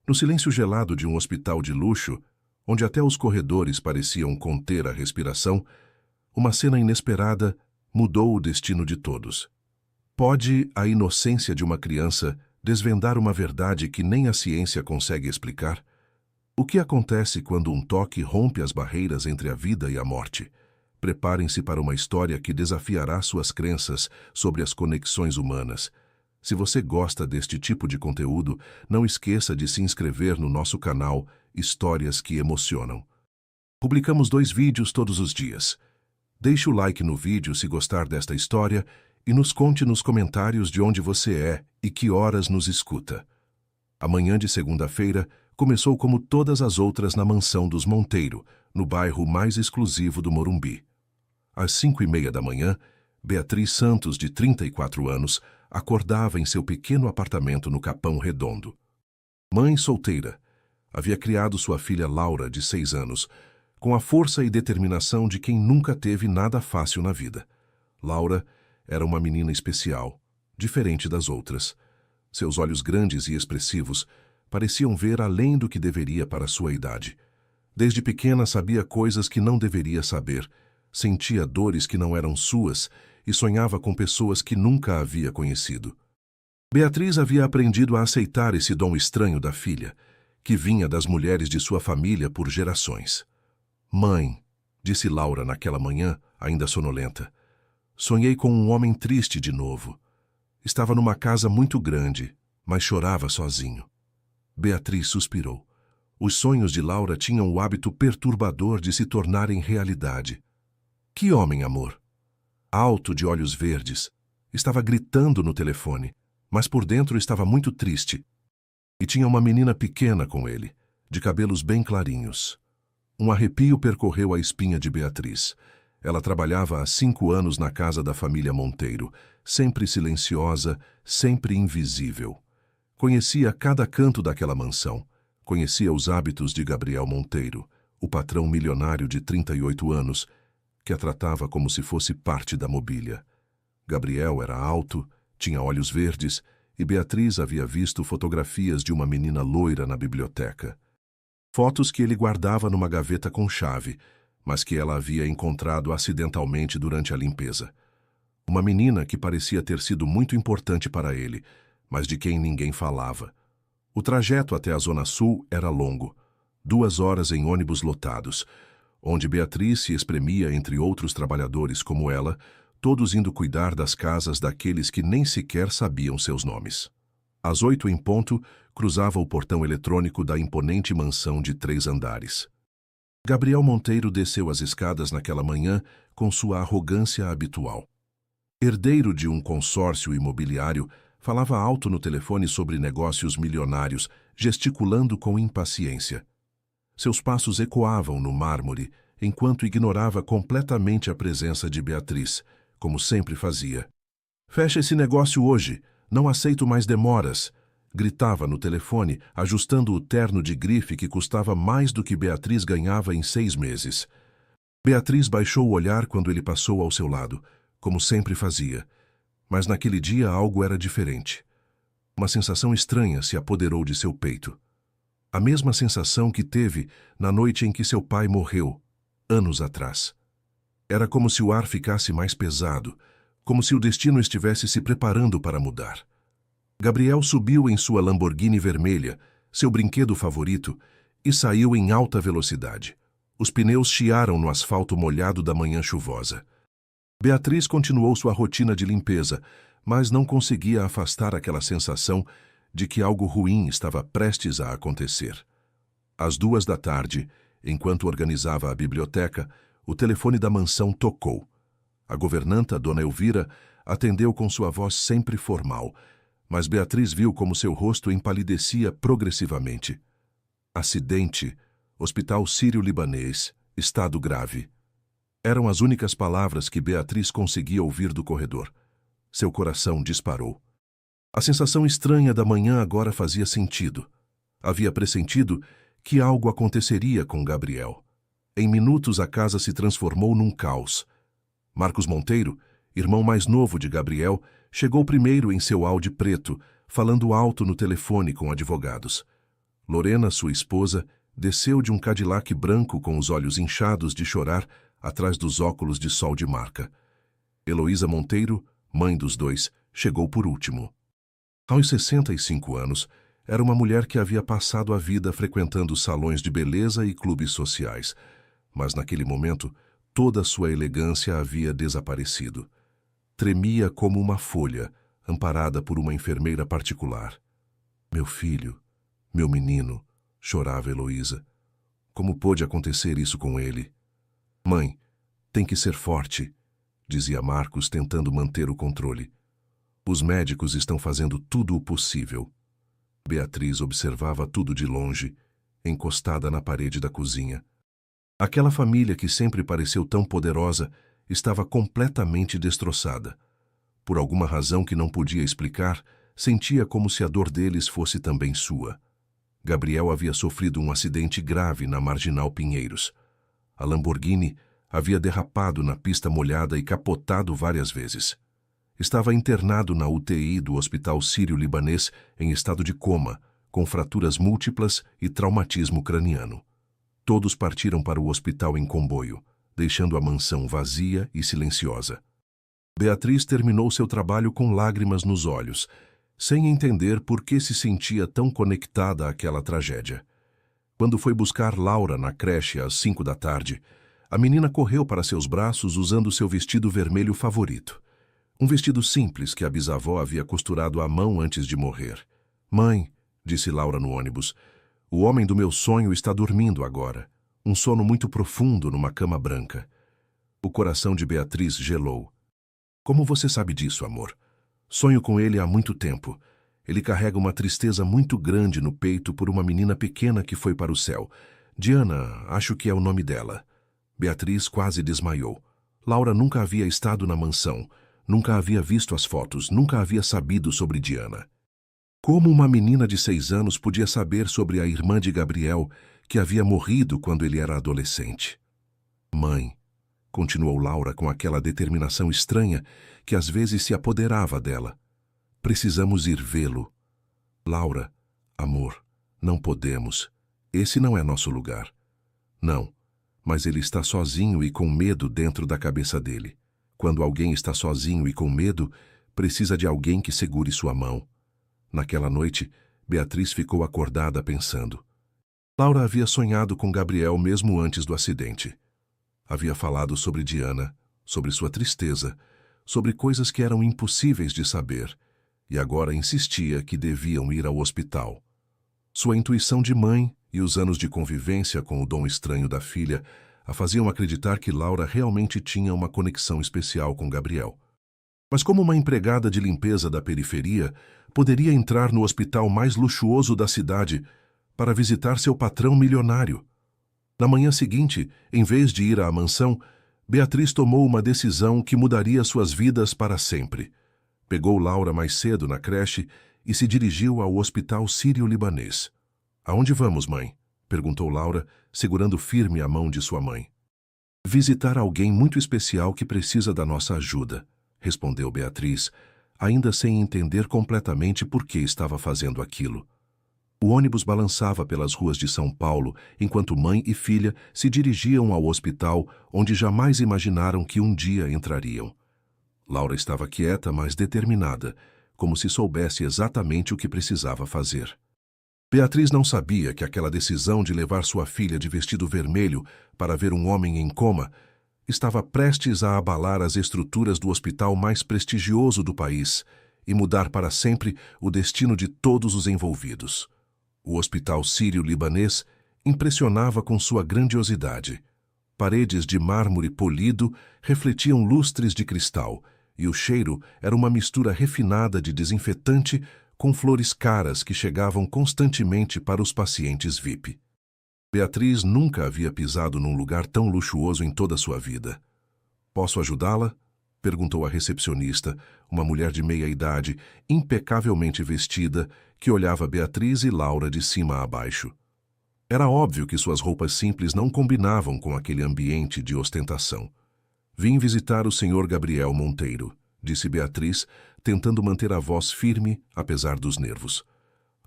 No silêncio gelado de um hospital de luxo, onde até os corredores pareciam conter a respiração, uma cena inesperada mudou o destino de todos. Pode a inocência de uma criança desvendar uma verdade que nem a ciência consegue explicar? O que acontece quando um toque rompe as barreiras entre a vida e a morte? Preparem-se para uma história que desafiará suas crenças sobre as conexões humanas. Se você gosta deste tipo de conteúdo, não esqueça de se inscrever no nosso canal Histórias que Emocionam. Publicamos 2 vídeos todos os dias. Deixe o like no vídeo se gostar desta história e nos conte nos comentários de onde você é e que horas nos escuta. A manhã de segunda-feira começou como todas as outras na mansão dos Monteiro, no bairro mais exclusivo do Morumbi. Às 5h30 da manhã, Beatriz Santos, de 34 anos, acordava em seu pequeno apartamento no Capão Redondo. Mãe solteira, havia criado sua filha Laura, de 6 anos, com a força e determinação de quem nunca teve nada fácil na vida. Laura era uma menina especial, diferente das outras. Seus olhos grandes e expressivos pareciam ver além do que deveria para sua idade. Desde pequena sabia coisas que não deveria saber, sentia dores que não eram suas e sonhava com pessoas que nunca havia conhecido. Beatriz havia aprendido a aceitar esse dom estranho da filha, que vinha das mulheres de sua família por gerações. Mãe, disse Laura naquela manhã, ainda sonolenta, sonhei com um homem triste de novo. Estava numa casa muito grande, mas chorava sozinho. Beatriz suspirou. Os sonhos de Laura tinham o hábito perturbador de se tornarem realidade. Que homem, amor? Alto, de olhos verdes, estava gritando no telefone, mas por dentro estava muito triste. E tinha uma menina pequena com ele, de cabelos bem clarinhos. Um arrepio percorreu a espinha de Beatriz. Ela trabalhava há 5 anos na casa da família Monteiro, sempre silenciosa, sempre invisível. Conhecia cada canto daquela mansão. Conhecia os hábitos de Gabriel Monteiro, o patrão milionário de 38 anos, que a tratava como se fosse parte da mobília. Gabriel era alto, tinha olhos verdes, e Beatriz havia visto fotografias de uma menina loira na biblioteca. Fotos que ele guardava numa gaveta com chave, mas que ela havia encontrado acidentalmente durante a limpeza. Uma menina que parecia ter sido muito importante para ele, mas de quem ninguém falava. O trajeto até a Zona Sul era longo, 2 horas em ônibus lotados, onde Beatriz se espremia entre outros trabalhadores como ela, todos indo cuidar das casas daqueles que nem sequer sabiam seus nomes. Às 8 em ponto, cruzava o portão eletrônico da imponente mansão de 3 andares. Gabriel Monteiro desceu as escadas naquela manhã com sua arrogância habitual. Herdeiro de um consórcio imobiliário, falava alto no telefone sobre negócios milionários, gesticulando com impaciência. Seus passos ecoavam no mármore, enquanto ignorava completamente a presença de Beatriz, como sempre fazia. "Fecha esse negócio hoje, não aceito mais demoras", gritava no telefone, ajustando o terno de grife que custava mais do que Beatriz ganhava em 6 meses. Beatriz baixou o olhar quando ele passou ao seu lado, como sempre fazia. Mas naquele dia algo era diferente. Uma sensação estranha se apoderou de seu peito. A mesma sensação que teve na noite em que seu pai morreu, anos atrás. Era como se o ar ficasse mais pesado, como se o destino estivesse se preparando para mudar. Gabriel subiu em sua Lamborghini vermelha, seu brinquedo favorito, e saiu em alta velocidade. Os pneus chiaram no asfalto molhado da manhã chuvosa. Beatriz continuou sua rotina de limpeza, mas não conseguia afastar aquela sensação de que algo ruim estava prestes a acontecer. Às 2 da tarde, enquanto organizava a biblioteca, o telefone da mansão tocou. A governanta, Dona Elvira, atendeu com sua voz sempre formal, mas Beatriz viu como seu rosto empalidecia progressivamente. Acidente, Hospital Sírio-Libanês, estado grave. Eram as únicas palavras que Beatriz conseguia ouvir do corredor. Seu coração disparou. A sensação estranha da manhã agora fazia sentido. Havia pressentido que algo aconteceria com Gabriel. Em minutos a casa se transformou num caos. Marcos Monteiro, irmão mais novo de Gabriel, chegou primeiro em seu Audi preto, falando alto no telefone com advogados. Lorena, sua esposa, desceu de um Cadillac branco com os olhos inchados de chorar atrás dos óculos de sol de marca. Heloísa Monteiro, mãe dos dois, chegou por último. Aos 65 anos, era uma mulher que havia passado a vida frequentando salões de beleza e clubes sociais, mas naquele momento toda sua elegância havia desaparecido. Tremia como uma folha, amparada por uma enfermeira particular. Meu filho, meu menino, chorava Heloísa. Como pôde acontecer isso com ele? Mãe, tem que ser forte, dizia Marcos, tentando manter o controle. Os médicos estão fazendo tudo o possível. Beatriz observava tudo de longe, encostada na parede da cozinha. Aquela família que sempre pareceu tão poderosa estava completamente destroçada. Por alguma razão que não podia explicar, sentia como se a dor deles fosse também sua. Gabriel havia sofrido um acidente grave na Marginal Pinheiros. A Lamborghini havia derrapado na pista molhada e capotado várias vezes. Estava internado na UTI do Hospital Sírio-Libanês em estado de coma, com fraturas múltiplas e traumatismo craniano. Todos partiram para o hospital em comboio, deixando a mansão vazia e silenciosa. Beatriz terminou seu trabalho com lágrimas nos olhos, sem entender por que se sentia tão conectada àquela tragédia. Quando foi buscar Laura na creche às 5 da tarde, a menina correu para seus braços usando seu vestido vermelho favorito. Um vestido simples que a bisavó havia costurado à mão antes de morrer. Mãe, disse Laura no ônibus, o homem do meu sonho está dormindo agora. Um sono muito profundo numa cama branca. O coração de Beatriz gelou. Como você sabe disso, amor? Sonho com ele há muito tempo. Ele carrega uma tristeza muito grande no peito por uma menina pequena que foi para o céu. Diana, acho que é o nome dela. Beatriz quase desmaiou. Laura nunca havia estado na mansão. Nunca havia visto as fotos, nunca havia sabido sobre Diana. Como uma menina de 6 anos podia saber sobre a irmã de Gabriel, que havia morrido quando ele era adolescente? Mãe, continuou Laura com aquela determinação estranha que às vezes se apoderava dela. Precisamos ir vê-lo. Laura, amor, não podemos. Esse não é nosso lugar. Não, mas ele está sozinho e com medo dentro da cabeça dele. Quando alguém está sozinho e com medo, precisa de alguém que segure sua mão. Naquela noite, Beatriz ficou acordada pensando. Laura havia sonhado com Gabriel mesmo antes do acidente. Havia falado sobre Diana, sobre sua tristeza, sobre coisas que eram impossíveis de saber, e agora insistia que deviam ir ao hospital. Sua intuição de mãe e os anos de convivência com o dom estranho da filha a faziam acreditar que Laura realmente tinha uma conexão especial com Gabriel. Mas como uma empregada de limpeza da periferia poderia entrar no hospital mais luxuoso da cidade para visitar seu patrão milionário? Na manhã seguinte, em vez de ir à mansão, Beatriz tomou uma decisão que mudaria suas vidas para sempre. Pegou Laura mais cedo na creche e se dirigiu ao Hospital Sírio-Libanês. Aonde vamos, mãe? Perguntou Laura, segurando firme a mão de sua mãe. Visitar alguém muito especial que precisa da nossa ajuda, respondeu Beatriz, ainda sem entender completamente por que estava fazendo aquilo. O ônibus balançava pelas ruas de São Paulo, enquanto mãe e filha se dirigiam ao hospital onde jamais imaginaram que um dia entrariam. Laura estava quieta, mas determinada, como se soubesse exatamente o que precisava fazer. Beatriz não sabia que aquela decisão de levar sua filha de vestido vermelho para ver um homem em coma estava prestes a abalar as estruturas do hospital mais prestigioso do país e mudar para sempre o destino de todos os envolvidos. O Hospital Sírio-Libanês impressionava com sua grandiosidade. Paredes de mármore polido refletiam lustres de cristal, e o cheiro era uma mistura refinada de desinfetante com flores caras que chegavam constantemente para os pacientes VIP. Beatriz nunca havia pisado num lugar tão luxuoso em toda a sua vida. "Posso ajudá-la?" perguntou a recepcionista, uma mulher de meia-idade, impecavelmente vestida, que olhava Beatriz e Laura de cima a baixo. Era óbvio que suas roupas simples não combinavam com aquele ambiente de ostentação. "Vim visitar o Sr. Gabriel Monteiro", disse Beatriz, tentando manter a voz firme, apesar dos nervos.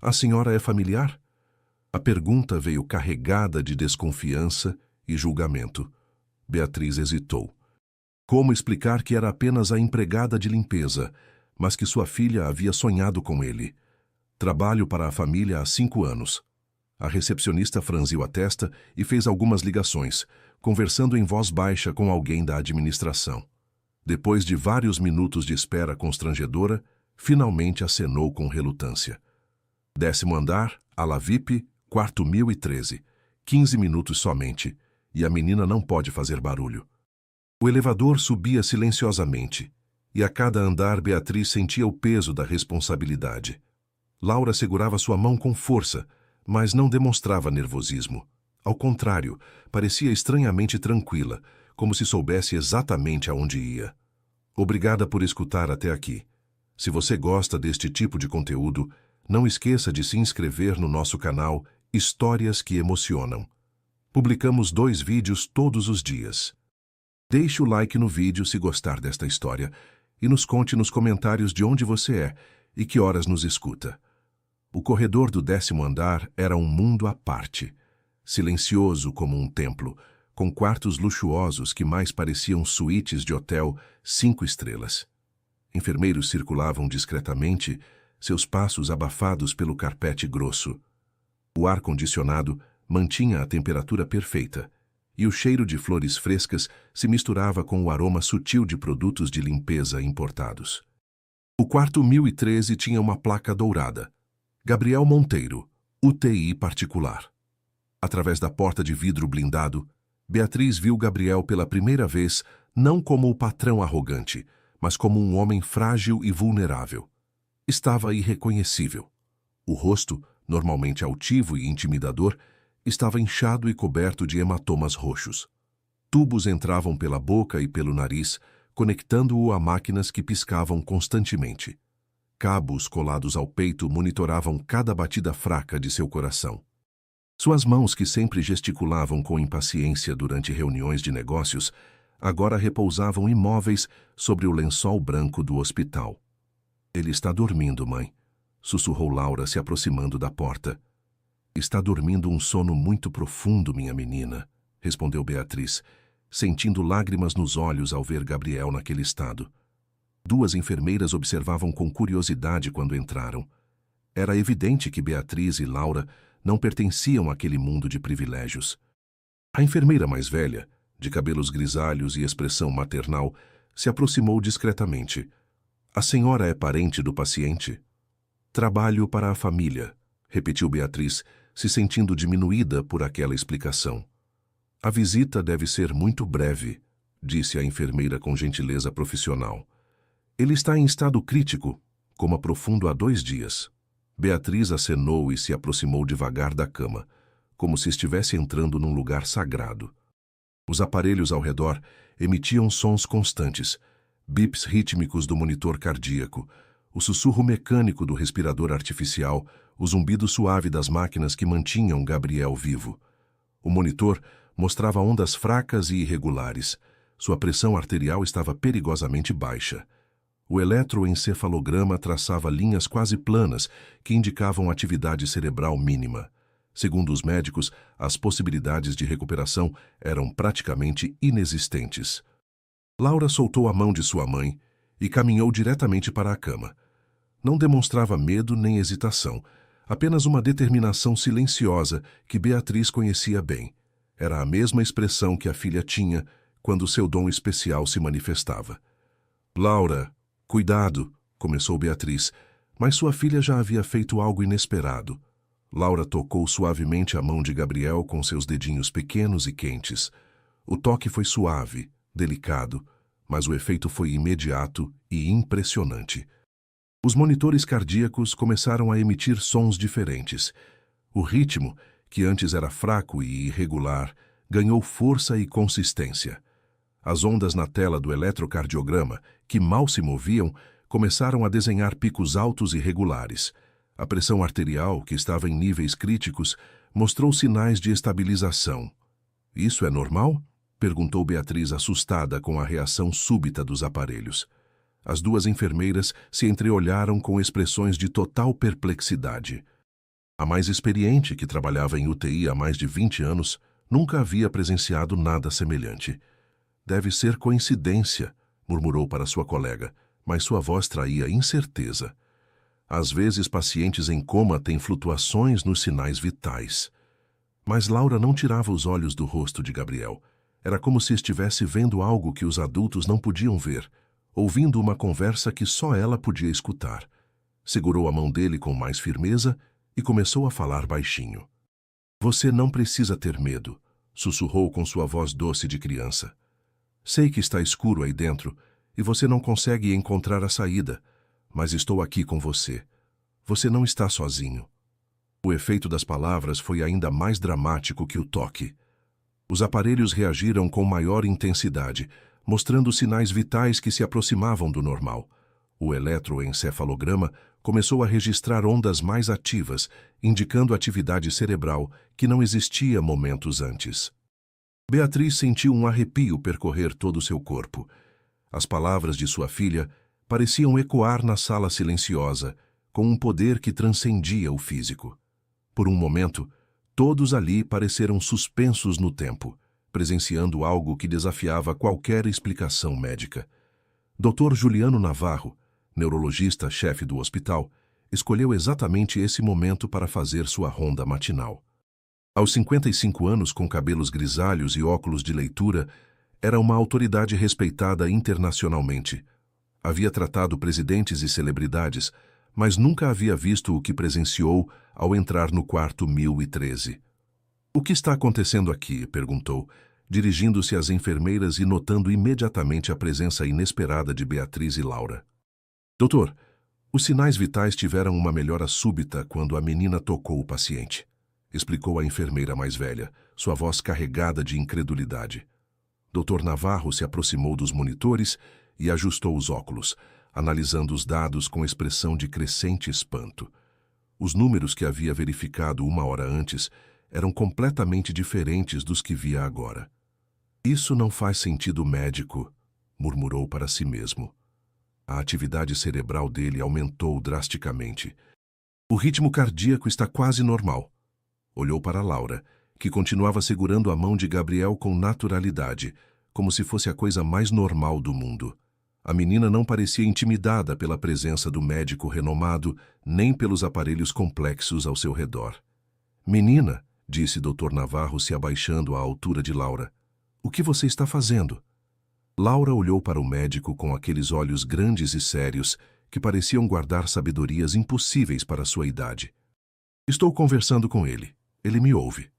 "A senhora é familiar?" A pergunta veio carregada de desconfiança e julgamento. Beatriz hesitou. Como explicar que era apenas a empregada de limpeza, mas que sua filha havia sonhado com ele? Trabalho para a família há 5 anos. A recepcionista franziu a testa e fez algumas ligações, conversando em voz baixa com alguém da administração. Depois de vários minutos de espera constrangedora, finalmente acenou com relutância. 10º andar, ala VIP, quarto 1013. 15 minutos somente, e a menina não pode fazer barulho. O elevador subia silenciosamente, e a cada andar Beatriz sentia o peso da responsabilidade. Laura segurava sua mão com força, mas não demonstrava nervosismo. Ao contrário, parecia estranhamente tranquila, como se soubesse exatamente aonde ia. Obrigada por escutar até aqui. Se você gosta deste tipo de conteúdo, não esqueça de se inscrever no nosso canal Histórias que Emocionam. Publicamos 2 vídeos todos os dias. Deixe o like no vídeo se gostar desta história e nos conte nos comentários de onde você é e que horas nos escuta. O corredor do 10º andar era um mundo à parte, silencioso como um templo, com quartos luxuosos que mais pareciam suítes de hotel 5 estrelas. Enfermeiros circulavam discretamente, seus passos abafados pelo carpete grosso. O ar-condicionado mantinha a temperatura perfeita, e o cheiro de flores frescas se misturava com o aroma sutil de produtos de limpeza importados. O quarto 1013 tinha uma placa dourada. Gabriel Monteiro, UTI particular. Através da porta de vidro blindado, Beatriz viu Gabriel pela primeira vez não como o patrão arrogante, mas como um homem frágil e vulnerável. Estava irreconhecível. O rosto, normalmente altivo e intimidador, estava inchado e coberto de hematomas roxos. Tubos entravam pela boca e pelo nariz, conectando-o a máquinas que piscavam constantemente. Cabos colados ao peito monitoravam cada batida fraca de seu coração. Suas mãos, que sempre gesticulavam com impaciência durante reuniões de negócios, agora repousavam imóveis sobre o lençol branco do hospital. Ele está dormindo, mãe, sussurrou Laura, se aproximando da porta. Está dormindo um sono muito profundo, minha menina, respondeu Beatriz, sentindo lágrimas nos olhos ao ver Gabriel naquele estado. 2 enfermeiras observavam com curiosidade quando entraram. Era evidente que Beatriz e Laura não pertenciam àquele mundo de privilégios. A enfermeira mais velha, de cabelos grisalhos e expressão maternal, se aproximou discretamente. A senhora é parente do paciente? Trabalho para a família, repetiu Beatriz, se sentindo diminuída por aquela explicação. A visita deve ser muito breve, disse a enfermeira com gentileza profissional. Ele está em estado crítico, coma profundo há 2 dias. Beatriz acenou e se aproximou devagar da cama, como se estivesse entrando num lugar sagrado. Os aparelhos ao redor emitiam sons constantes, bips rítmicos do monitor cardíaco, o sussurro mecânico do respirador artificial, o zumbido suave das máquinas que mantinham Gabriel vivo. O monitor mostrava ondas fracas e irregulares. Sua pressão arterial estava perigosamente baixa. O eletroencefalograma traçava linhas quase planas que indicavam atividade cerebral mínima. Segundo os médicos, as possibilidades de recuperação eram praticamente inexistentes. Laura soltou a mão de sua mãe e caminhou diretamente para a cama. Não demonstrava medo nem hesitação, apenas uma determinação silenciosa que Beatriz conhecia bem. Era a mesma expressão que a filha tinha quando seu dom especial se manifestava. Laura, cuidado, começou Beatriz, mas sua filha já havia feito algo inesperado. Laura tocou suavemente a mão de Gabriel com seus dedinhos pequenos e quentes. O toque foi suave, delicado, mas o efeito foi imediato e impressionante. Os monitores cardíacos começaram a emitir sons diferentes. O ritmo, que antes era fraco e irregular, ganhou força e consistência. As ondas na tela do eletrocardiograma, que mal se moviam, começaram a desenhar picos altos e regulares. A pressão arterial, que estava em níveis críticos, mostrou sinais de estabilização. Isso é normal? Perguntou Beatriz, assustada com a reação súbita dos aparelhos. As 2 enfermeiras se entreolharam com expressões de total perplexidade. A mais experiente, que trabalhava em UTI há mais de 20 anos, nunca havia presenciado nada semelhante. Deve ser coincidência, murmurou para sua colega, mas sua voz traía incerteza. Às vezes, pacientes em coma têm flutuações nos sinais vitais. Mas Laura não tirava os olhos do rosto de Gabriel. Era como se estivesse vendo algo que os adultos não podiam ver, ouvindo uma conversa que só ela podia escutar. Segurou a mão dele com mais firmeza e começou a falar baixinho. Você não precisa ter medo, sussurrou com sua voz doce de criança. Sei que está escuro aí dentro e você não consegue encontrar a saída, mas estou aqui com você. Você não está sozinho. O efeito das palavras foi ainda mais dramático que o toque. Os aparelhos reagiram com maior intensidade, mostrando sinais vitais que se aproximavam do normal. O eletroencefalograma começou a registrar ondas mais ativas, indicando atividade cerebral que não existia momentos antes. Beatriz sentiu um arrepio percorrer todo o seu corpo. As palavras de sua filha pareciam ecoar na sala silenciosa, com um poder que transcendia o físico. Por um momento, todos ali pareceram suspensos no tempo, presenciando algo que desafiava qualquer explicação médica. Dr. Juliano Navarro, neurologista-chefe do hospital, escolheu exatamente esse momento para fazer sua ronda matinal. Aos 55 anos, com cabelos grisalhos e óculos de leitura, era uma autoridade respeitada internacionalmente. Havia tratado presidentes e celebridades, mas nunca havia visto o que presenciou ao entrar no quarto 1013. O que está acontecendo aqui? Perguntou, dirigindo-se às enfermeiras e notando imediatamente a presença inesperada de Beatriz e Laura. Doutor, os sinais vitais tiveram uma melhora súbita quando a menina tocou o paciente, explicou a enfermeira mais velha, sua voz carregada de incredulidade. Dr. Navarro se aproximou dos monitores e ajustou os óculos, analisando os dados com expressão de crescente espanto. Os números que havia verificado uma hora antes eram completamente diferentes dos que via agora. Isso não faz sentido médico, murmurou para si mesmo. A atividade cerebral dele aumentou drasticamente. O ritmo cardíaco está quase normal. Olhou para Laura, que continuava segurando a mão de Gabriel com naturalidade, como se fosse a coisa mais normal do mundo. A menina não parecia intimidada pela presença do médico renomado, nem pelos aparelhos complexos ao seu redor. Menina, disse Dr. Navarro se abaixando à altura de Laura, o que você está fazendo? Laura olhou para o médico com aqueles olhos grandes e sérios que pareciam guardar sabedorias impossíveis para sua idade. Estou conversando com ele. Ele me ouve.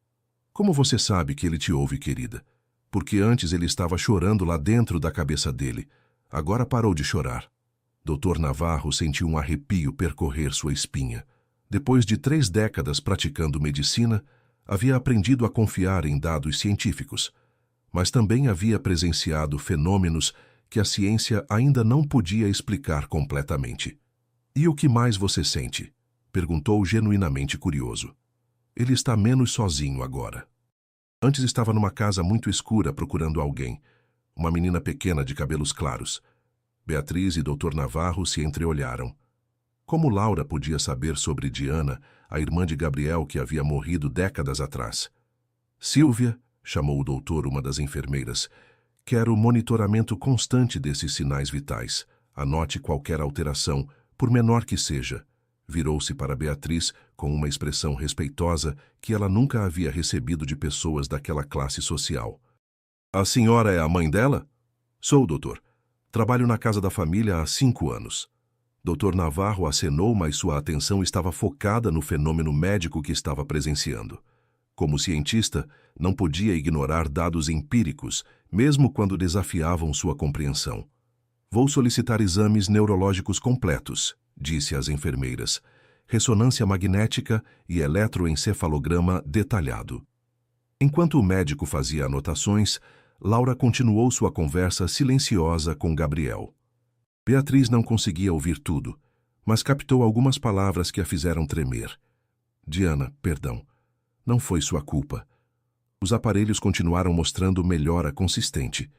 Como você sabe que ele te ouve, querida? Porque antes ele estava chorando lá dentro da cabeça dele. Agora parou de chorar. Dr. Navarro sentiu um arrepio percorrer sua espinha. Depois de 3 décadas praticando medicina, havia aprendido a confiar em dados científicos, mas também havia presenciado fenômenos que a ciência ainda não podia explicar completamente. E o que mais você sente? Perguntou genuinamente curioso. Ele está menos sozinho agora. Antes estava numa casa muito escura procurando alguém. Uma menina pequena de cabelos claros. Beatriz e Dr. Navarro se entreolharam. Como Laura podia saber sobre Diana, a irmã de Gabriel que havia morrido décadas atrás? Silvia, chamou o doutor uma das enfermeiras, quero monitoramento constante desses sinais vitais. Anote qualquer alteração, por menor que seja. Virou-se para Beatriz com uma expressão respeitosa que ela nunca havia recebido de pessoas daquela classe social. A senhora é a mãe dela? Sou, doutor. Trabalho na casa da família há 5 anos. Dr. Navarro acenou, mas sua atenção estava focada no fenômeno médico que estava presenciando. Como cientista, não podia ignorar dados empíricos, mesmo quando desafiavam sua compreensão. Vou solicitar exames neurológicos completos, disse às enfermeiras, ressonância magnética e eletroencefalograma detalhado. Enquanto o médico fazia anotações, Laura continuou sua conversa silenciosa com Gabriel. Beatriz não conseguia ouvir tudo, mas captou algumas palavras que a fizeram tremer. Diana, perdão. Não foi sua culpa. Os aparelhos continuaram mostrando melhora consistente.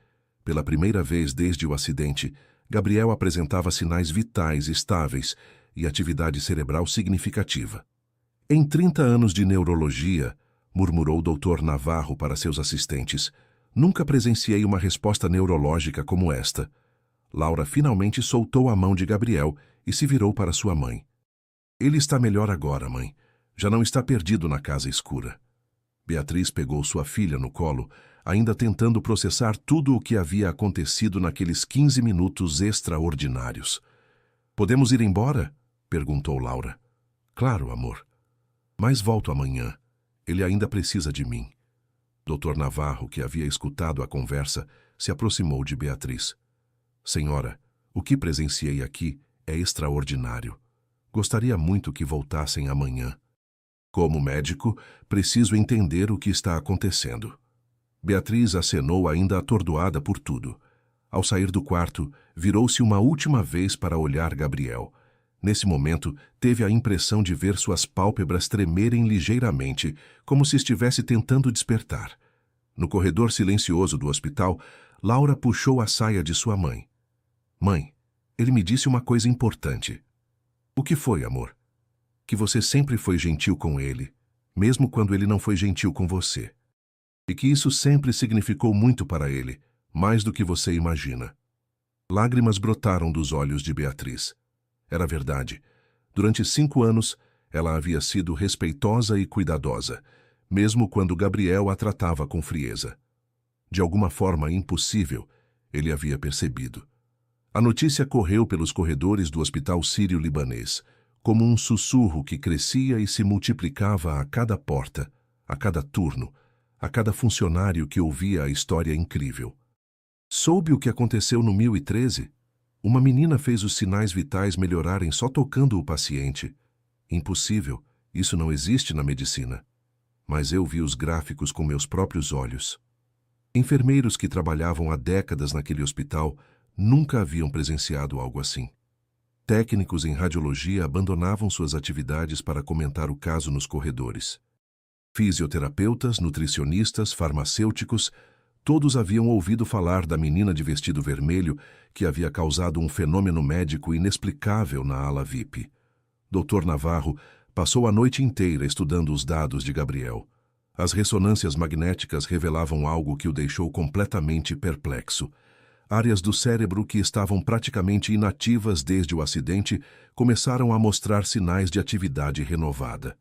Pela primeira vez desde o acidente, Gabriel apresentava sinais vitais estáveis e atividade cerebral significativa. Em 30 anos de neurologia, murmurou o Dr. Navarro para seus assistentes, nunca presenciei uma resposta neurológica como esta. Laura finalmente soltou a mão de Gabriel e se virou para sua mãe. Ele está melhor agora, mãe. Já não está perdido na casa escura. Beatriz pegou sua filha no colo, ainda tentando processar tudo o que havia acontecido naqueles 15 minutos extraordinários. Podemos ir embora? Perguntou Laura. Claro, amor. Mas volto amanhã. Ele ainda precisa de mim. Dr. Navarro, que havia escutado a conversa, se aproximou de Beatriz. Senhora, o que presenciei aqui é extraordinário. Gostaria muito que voltassem amanhã. Como médico, preciso entender o que está acontecendo. Beatriz acenou ainda atordoada por tudo. Ao sair do quarto, virou-se uma última vez para olhar Gabriel. Nesse momento, teve a impressão de ver suas pálpebras tremerem ligeiramente, como se estivesse tentando despertar. No corredor silencioso do hospital, Laura puxou a saia de sua mãe. Mãe, ele me disse uma coisa importante. O que foi, amor? Que você sempre foi gentil com ele, mesmo quando ele não foi gentil com você. E que isso sempre significou muito para ele, mais do que você imagina. Lágrimas brotaram dos olhos de Beatriz. Era verdade. Durante 5 anos, ela havia sido respeitosa e cuidadosa, mesmo quando Gabriel a tratava com frieza. De alguma forma impossível, ele havia percebido. A notícia correu pelos corredores do Hospital Sírio-Libanês, como um sussurro que crescia e se multiplicava a cada porta, a cada turno, a cada funcionário que ouvia a história incrível. Soube o que aconteceu no 1013? Uma menina fez os sinais vitais melhorarem só tocando o paciente. Impossível, isso não existe na medicina. Mas eu vi os gráficos com meus próprios olhos. Enfermeiros que trabalhavam há décadas naquele hospital nunca haviam presenciado algo assim. Técnicos em radiologia abandonavam suas atividades para comentar o caso nos corredores. Fisioterapeutas, nutricionistas, farmacêuticos, todos haviam ouvido falar da menina de vestido vermelho que havia causado um fenômeno médico inexplicável na ala VIP. Dr. Navarro passou a noite inteira estudando os dados de Gabriel. As ressonâncias magnéticas revelavam algo que o deixou completamente perplexo. Áreas do cérebro que estavam praticamente inativas desde o acidente começaram a mostrar sinais de atividade renovada.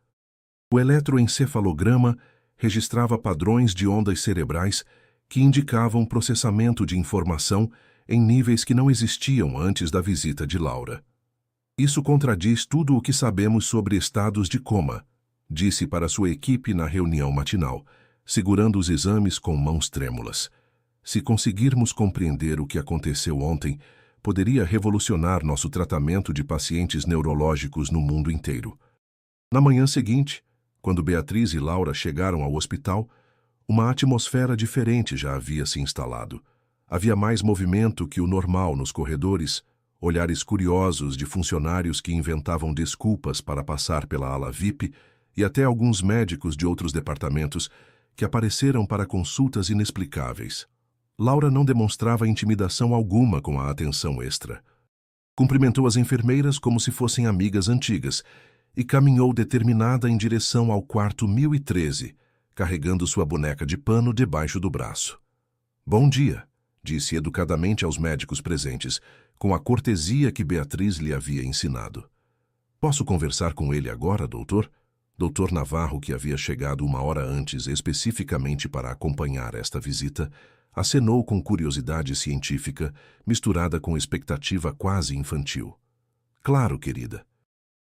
O eletroencefalograma registrava padrões de ondas cerebrais que indicavam processamento de informação em níveis que não existiam antes da visita de Laura. Isso contradiz tudo o que sabemos sobre estados de coma, disse para sua equipe na reunião matinal, segurando os exames com mãos trêmulas. Se conseguirmos compreender o que aconteceu ontem, poderia revolucionar nosso tratamento de pacientes neurológicos no mundo inteiro. Na manhã seguinte, quando Beatriz e Laura chegaram ao hospital, uma atmosfera diferente já havia se instalado. Havia mais movimento que o normal nos corredores, olhares curiosos de funcionários que inventavam desculpas para passar pela ala VIP e até alguns médicos de outros departamentos que apareceram para consultas inexplicáveis. Laura não demonstrava intimidação alguma com a atenção extra. Cumprimentou as enfermeiras como se fossem amigas antigas e caminhou determinada em direção ao quarto 1013, carregando sua boneca de pano debaixo do braço. Bom dia, disse educadamente aos médicos presentes, com a cortesia que Beatriz lhe havia ensinado. Posso conversar com ele agora, doutor? Dr. Navarro, que havia chegado 1 hora antes especificamente para acompanhar esta visita, acenou com curiosidade científica, misturada com expectativa quase infantil. Claro, querida.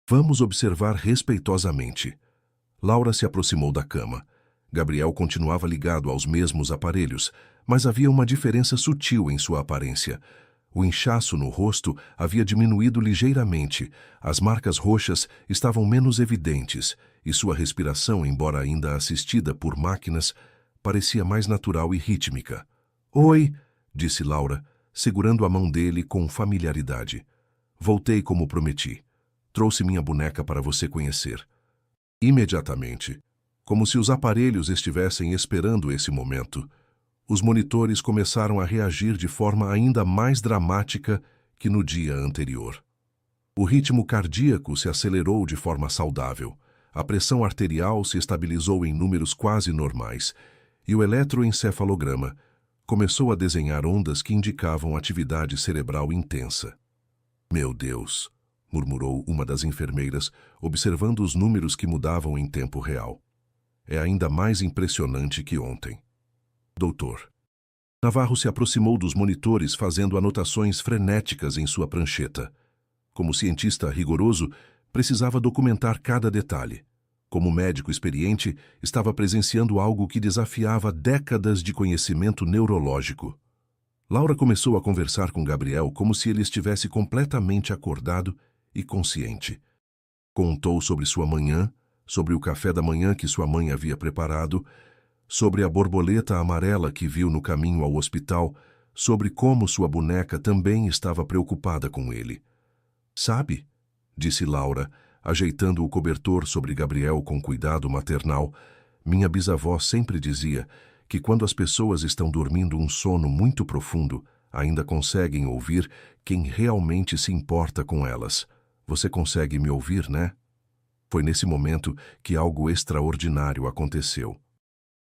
Vamos observar respeitosamente. Laura se aproximou da cama. Gabriel continuava ligado aos mesmos aparelhos, mas havia uma diferença sutil em sua aparência. O inchaço no rosto havia diminuído ligeiramente, as marcas roxas estavam menos evidentes e sua respiração, embora ainda assistida por máquinas, parecia mais natural e rítmica. Oi, disse Laura, segurando a mão dele com familiaridade. Voltei como prometi. Trouxe minha boneca para você conhecer. Imediatamente, como se os aparelhos estivessem esperando esse momento, os monitores começaram a reagir de forma ainda mais dramática que no dia anterior. O ritmo cardíaco se acelerou de forma saudável. A pressão arterial se estabilizou em números quase normais e o eletroencefalograma começou a desenhar ondas que indicavam atividade cerebral intensa. Meu Deus, murmurou uma das enfermeiras, observando os números que mudavam em tempo real. É ainda mais impressionante que ontem. Doutor. Navarro se aproximou dos monitores fazendo anotações frenéticas em sua prancheta. Como cientista rigoroso, precisava documentar cada detalhe. Como médico experiente, estava presenciando algo que desafiava décadas de conhecimento neurológico. Laura começou a conversar com Gabriel como se ele estivesse completamente acordado e consciente. Contou sobre sua manhã, sobre o café da manhã que sua mãe havia preparado, sobre a borboleta amarela que viu no caminho ao hospital, sobre como sua boneca também estava preocupada com ele. Sabe, disse Laura, ajeitando o cobertor sobre Gabriel com cuidado maternal, minha bisavó sempre dizia que quando as pessoas estão dormindo um sono muito profundo, ainda conseguem ouvir quem realmente se importa com elas. Você consegue me ouvir, né? Foi nesse momento que algo extraordinário aconteceu.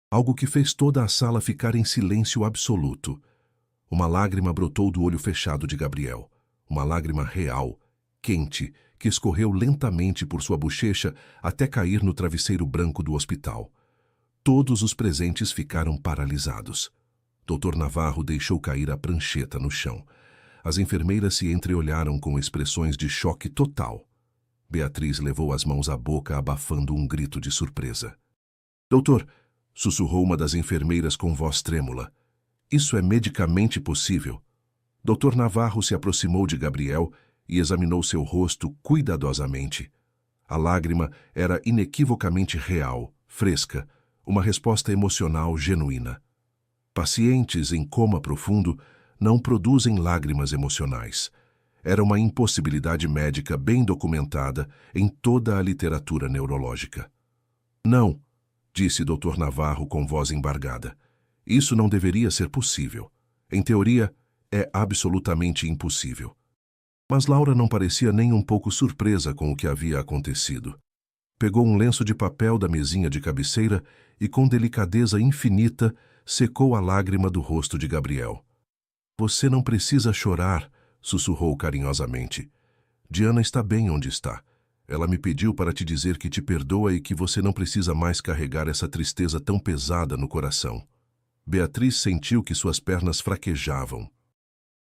Algo que fez toda a sala ficar em silêncio absoluto. Uma lágrima brotou do olho fechado de Gabriel. Uma lágrima real, quente, que escorreu lentamente por sua bochecha até cair no travesseiro branco do hospital. Todos os presentes ficaram paralisados. Dr. Navarro deixou cair a prancheta no chão. As enfermeiras se entreolharam com expressões de choque total. Beatriz levou as mãos à boca, abafando um grito de surpresa. Doutor, sussurrou uma das enfermeiras com voz trêmula. Isso é medicamente possível. Dr. Navarro se aproximou de Gabriel e examinou seu rosto cuidadosamente. A lágrima era inequivocamente real, fresca, uma resposta emocional genuína. Pacientes em coma profundo não produzem lágrimas emocionais. Era uma impossibilidade médica bem documentada em toda a literatura neurológica. Não, disse Dr. Navarro com voz embargada. Isso não deveria ser possível. Em teoria, é absolutamente impossível. Mas Laura não parecia nem um pouco surpresa com o que havia acontecido. Pegou um lenço de papel da mesinha de cabeceira e, com delicadeza infinita, secou a lágrima do rosto de Gabriel. Você não precisa chorar, sussurrou carinhosamente. Diana está bem onde está. Ela me pediu para te dizer que te perdoa e que você não precisa mais carregar essa tristeza tão pesada no coração. Beatriz sentiu que suas pernas fraquejavam.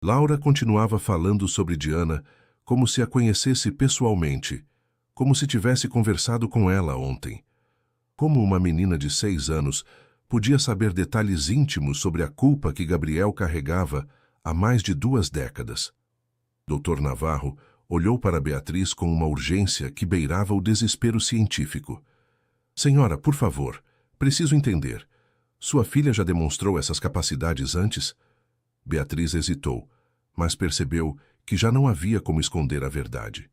Laura continuava falando sobre Diana como se a conhecesse pessoalmente, como se tivesse conversado com ela ontem. Como uma menina de 6 anos podia saber detalhes íntimos sobre a culpa que Gabriel carregava há mais de 2 décadas. Dr. Navarro olhou para Beatriz com uma urgência que beirava o desespero científico. Senhora, por favor, preciso entender. Sua filha já demonstrou essas capacidades antes? Beatriz hesitou, mas percebeu que já não havia como esconder a verdade.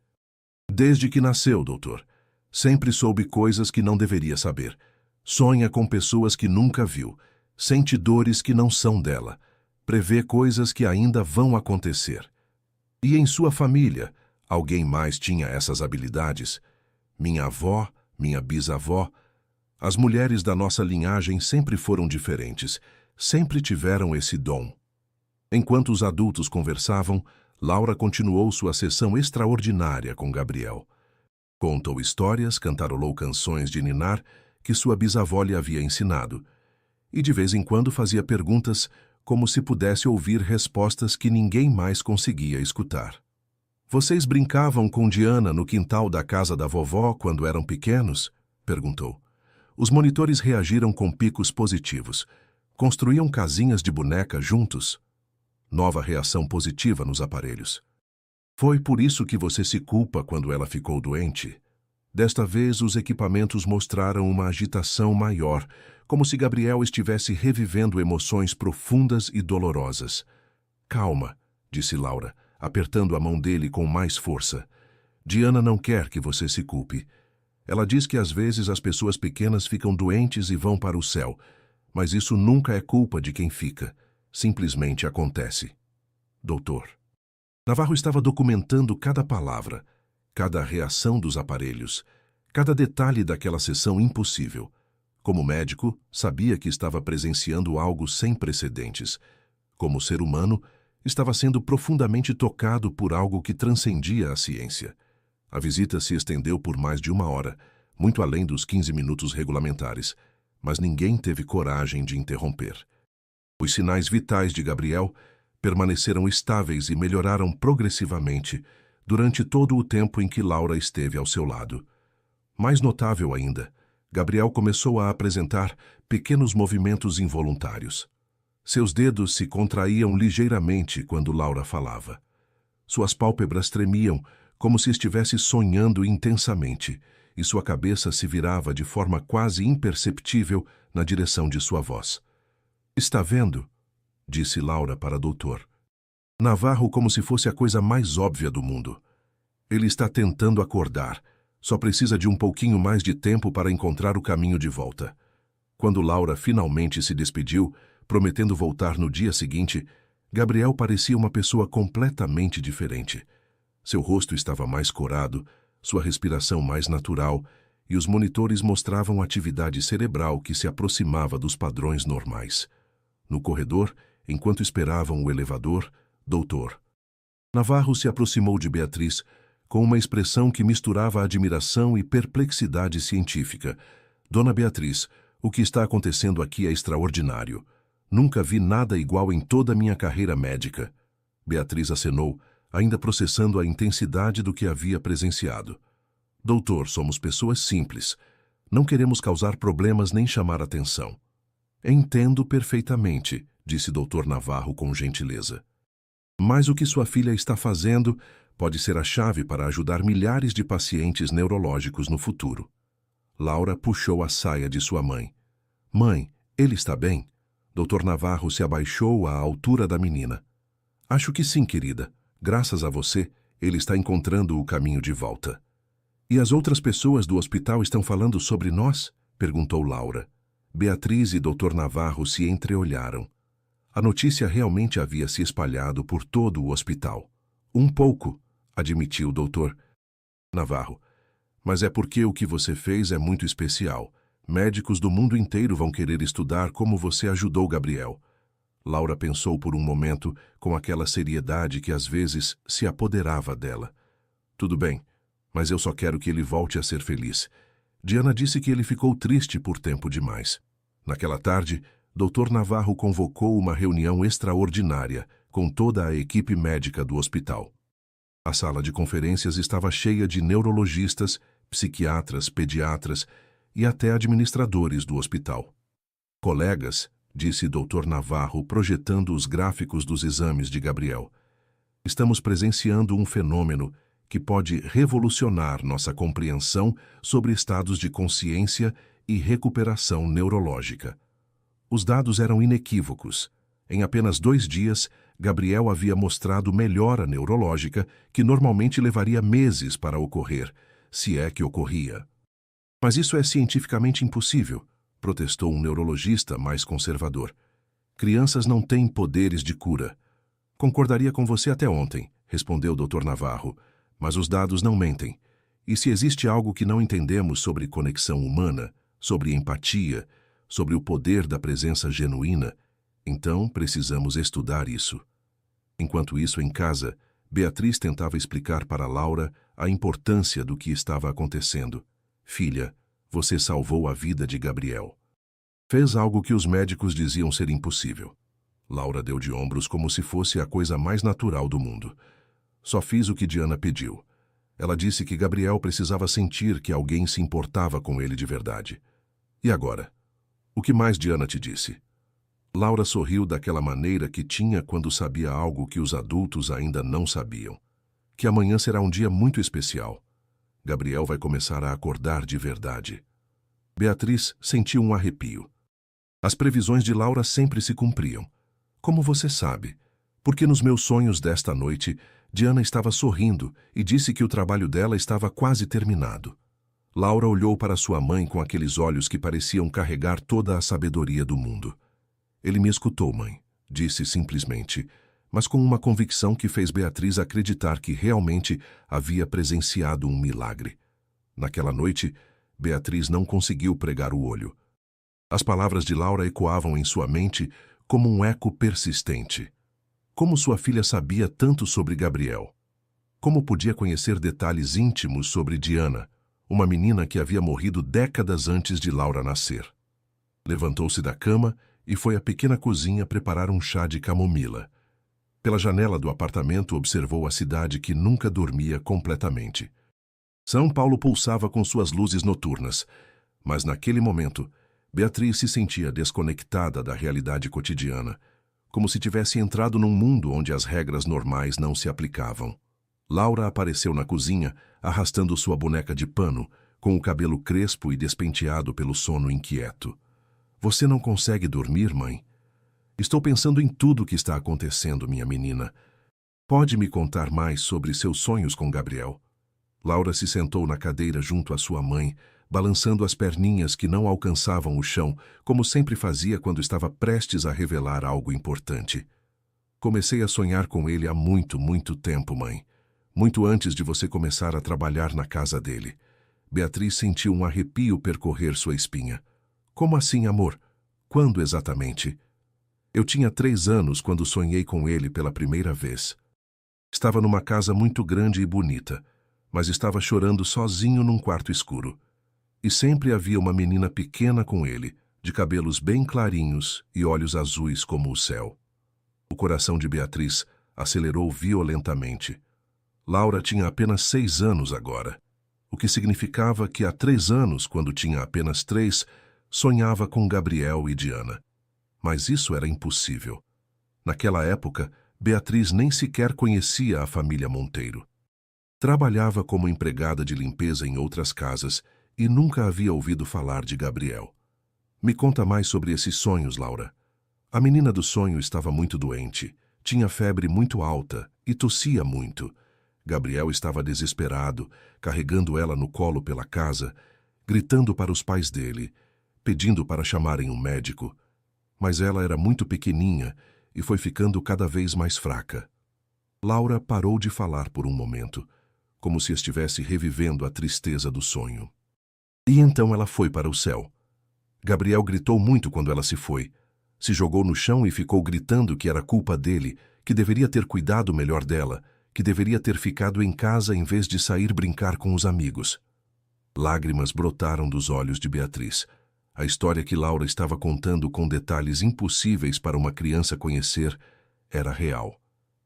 Desde que nasceu, doutor. Sempre soube coisas que não deveria saber. Sonha com pessoas que nunca viu. Sente dores que não são dela. Prevê coisas que ainda vão acontecer. E em sua família, alguém mais tinha essas habilidades? Minha avó, minha bisavó. As mulheres da nossa linhagem sempre foram diferentes. Sempre tiveram esse dom. Enquanto os adultos conversavam, Laura continuou sua sessão extraordinária com Gabriel. Contou histórias, cantarolou canções de ninar que sua bisavó lhe havia ensinado, e de vez em quando fazia perguntas como se pudesse ouvir respostas que ninguém mais conseguia escutar. Vocês brincavam com Diana no quintal da casa da vovó quando eram pequenos? Perguntou. Os monitores reagiram com picos positivos. Construíam casinhas de boneca juntos? Nova reação positiva nos aparelhos. Foi por isso que você se culpa quando ela ficou doente? Desta vez, os equipamentos mostraram uma agitação maior, como se Gabriel estivesse revivendo emoções profundas e dolorosas. Calma, disse Laura, apertando a mão dele com mais força. Diana não quer que você se culpe. Ela diz que às vezes as pessoas pequenas ficam doentes e vão para o céu, mas isso nunca é culpa de quem fica. Simplesmente acontece. Doutor. Navarro estava documentando cada palavra, cada reação dos aparelhos, cada detalhe daquela sessão impossível. Como médico, sabia que estava presenciando algo sem precedentes. Como ser humano, estava sendo profundamente tocado por algo que transcendia a ciência. A visita se estendeu por mais de 1 hora, muito além dos 15 minutos regulamentares, mas ninguém teve coragem de interromper. Os sinais vitais de Gabriel permaneceram estáveis e melhoraram progressivamente durante todo o tempo em que Laura esteve ao seu lado. Mais notável ainda, Gabriel começou a apresentar pequenos movimentos involuntários. Seus dedos se contraíam ligeiramente quando Laura falava. Suas pálpebras tremiam como se estivesse sonhando intensamente, e sua cabeça se virava de forma quase imperceptível na direção de sua voz. "Está vendo?" disse Laura para o doutor Navarro como se fosse a coisa mais óbvia do mundo. "Ele está tentando acordar. Só precisa de um pouquinho mais de tempo para encontrar o caminho de volta." Quando Laura finalmente se despediu, prometendo voltar no dia seguinte, Gabriel parecia uma pessoa completamente diferente. Seu rosto estava mais corado, sua respiração mais natural, e os monitores mostravam atividade cerebral que se aproximava dos padrões normais. No corredor, enquanto esperavam o elevador, Dr. Navarro se aproximou de Beatriz com uma expressão que misturava admiração e perplexidade científica. "Dona Beatriz, o que está acontecendo aqui é extraordinário. Nunca vi nada igual em toda a minha carreira médica." Beatriz acenou, ainda processando a intensidade do que havia presenciado. "Doutor, somos pessoas simples. Não queremos causar problemas nem chamar atenção." "Entendo perfeitamente", disse Dr. Navarro com gentileza. "Mas o que sua filha está fazendo pode ser a chave para ajudar milhares de pacientes neurológicos no futuro." Laura puxou a saia de sua mãe. "Mãe, ele está bem?" Dr. Navarro se abaixou à altura da menina. "Acho que sim, querida. Graças a você, ele está encontrando o caminho de volta." "E as outras pessoas do hospital estão falando sobre nós?" perguntou Laura. Beatriz e Dr. Navarro se entreolharam. A notícia realmente havia se espalhado por todo o hospital. "Um pouco", admitiu o Dr. Navarro. "Mas é porque o que você fez é muito especial. Médicos do mundo inteiro vão querer estudar como você ajudou Gabriel." Laura pensou por um momento com aquela seriedade que às vezes se apoderava dela. "Tudo bem, mas eu só quero que ele volte a ser feliz." Diana disse que ele ficou triste por tempo demais. Naquela tarde, Dr. Navarro convocou uma reunião extraordinária com toda a equipe médica do hospital. A sala de conferências estava cheia de neurologistas, psiquiatras, pediatras e até administradores do hospital. "Colegas", disse Dr. Navarro, projetando os gráficos dos exames de Gabriel, "estamos presenciando um fenômeno que pode revolucionar nossa compreensão sobre estados de consciência e recuperação neurológica." Os dados eram inequívocos. Em apenas 2 dias, Gabriel havia mostrado melhora neurológica que normalmente levaria meses para ocorrer, se é que ocorria. "Mas isso é cientificamente impossível", protestou um neurologista mais conservador. "Crianças não têm poderes de cura." "Concordaria com você até ontem", respondeu Dr. Navarro, "mas os dados não mentem. E se existe algo que não entendemos sobre conexão humana, sobre empatia, sobre o poder da presença genuína, então precisamos estudar isso." Enquanto isso, em casa, Beatriz tentava explicar para Laura a importância do que estava acontecendo. "Filha, você salvou a vida de Gabriel. Fez algo que os médicos diziam ser impossível." Laura deu de ombros como se fosse a coisa mais natural do mundo. "Só fiz o que Diana pediu. Ela disse que Gabriel precisava sentir que alguém se importava com ele de verdade." "E agora? O que mais Diana te disse?" Laura sorriu daquela maneira que tinha quando sabia algo que os adultos ainda não sabiam. "Que amanhã será um dia muito especial. Gabriel vai começar a acordar de verdade." Beatriz sentiu um arrepio. As previsões de Laura sempre se cumpriam. "Como você sabe?" "Porque nos meus sonhos desta noite, Diana estava sorrindo e disse que o trabalho dela estava quase terminado." Laura olhou para sua mãe com aqueles olhos que pareciam carregar toda a sabedoria do mundo. "Ele me escutou, mãe", disse simplesmente, mas com uma convicção que fez Beatriz acreditar que realmente havia presenciado um milagre. Naquela noite, Beatriz não conseguiu pregar o olho. As palavras de Laura ecoavam em sua mente como um eco persistente. Como sua filha sabia tanto sobre Gabriel? Como podia conhecer detalhes íntimos sobre Diana, uma menina que havia morrido décadas antes de Laura nascer? Levantou-se da cama e foi à pequena cozinha preparar um chá de camomila. Pela janela do apartamento observou a cidade que nunca dormia completamente. São Paulo pulsava com suas luzes noturnas, mas naquele momento, Beatriz se sentia desconectada da realidade cotidiana, como se tivesse entrado num mundo onde as regras normais não se aplicavam. Laura apareceu na cozinha, arrastando sua boneca de pano, com o cabelo crespo e despenteado pelo sono inquieto. Você não consegue dormir, mãe? Estou pensando em tudo o que está acontecendo, minha menina. Pode me contar mais sobre seus sonhos com Gabriel? Laura se sentou na cadeira junto à sua mãe, balançando as perninhas que não alcançavam o chão, como sempre fazia quando estava prestes a revelar algo importante. Comecei a sonhar com ele há muito, muito tempo, mãe. Muito antes de você começar a trabalhar na casa dele. Beatriz sentiu um arrepio percorrer sua espinha. Como assim, amor? Quando exatamente? Eu tinha 3 anos quando sonhei com ele pela primeira vez. Estava numa casa muito grande e bonita, mas estava chorando sozinho num quarto escuro. E sempre havia uma menina pequena com ele, de cabelos bem clarinhos e olhos azuis como o céu. O coração de Beatriz acelerou violentamente. Laura tinha apenas 6 anos agora, o que significava que há 3 anos, quando tinha apenas 3, sonhava com Gabriel e Diana. Mas isso era impossível. Naquela época, Beatriz nem sequer conhecia a família Monteiro. Trabalhava como empregada de limpeza em outras casas e nunca havia ouvido falar de Gabriel. Me conta mais sobre esses sonhos, Laura. A menina do sonho estava muito doente, tinha febre muito alta e tossia muito. Gabriel estava desesperado, carregando ela no colo pela casa, gritando para os pais dele, pedindo para chamarem um médico. Mas ela era muito pequeninha e foi ficando cada vez mais fraca. Laura parou de falar por um momento, como se estivesse revivendo a tristeza do sonho. E então ela foi para o céu. Gabriel gritou muito quando ela se foi. Se jogou no chão e ficou gritando que era culpa dele, que deveria ter cuidado melhor dela, que deveria ter ficado em casa em vez de sair brincar com os amigos. Lágrimas brotaram dos olhos de Beatriz. A história que Laura estava contando com detalhes impossíveis para uma criança conhecer era real.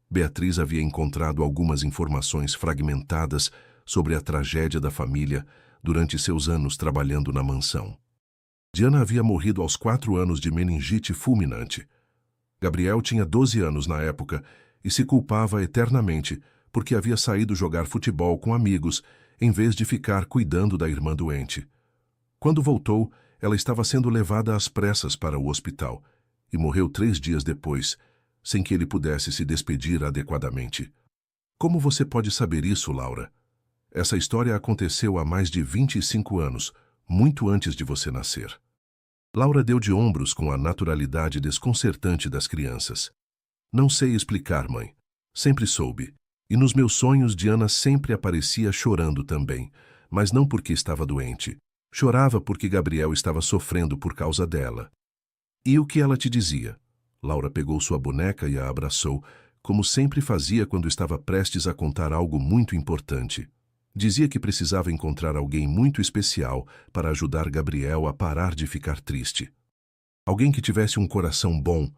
Beatriz havia encontrado algumas informações fragmentadas sobre a tragédia da família durante seus anos trabalhando na mansão. Diana havia morrido aos 4 anos de meningite fulminante. Gabriel tinha 12 anos na época e se culpava eternamente porque havia saído jogar futebol com amigos em vez de ficar cuidando da irmã doente. Quando voltou, ela estava sendo levada às pressas para o hospital e morreu 3 dias depois, sem que ele pudesse se despedir adequadamente. Como você pode saber isso, Laura? Essa história aconteceu há mais de 25 anos, muito antes de você nascer. Laura deu de ombros com a naturalidade desconcertante das crianças. Não sei explicar, mãe. Sempre soube. E nos meus sonhos Diana sempre aparecia chorando também, mas não porque estava doente. Chorava porque Gabriel estava sofrendo por causa dela. E o que ela te dizia? Laura pegou sua boneca e a abraçou, como sempre fazia quando estava prestes a contar algo muito importante. Dizia que precisava encontrar alguém muito especial para ajudar Gabriel a parar de ficar triste. Alguém que tivesse um coração bom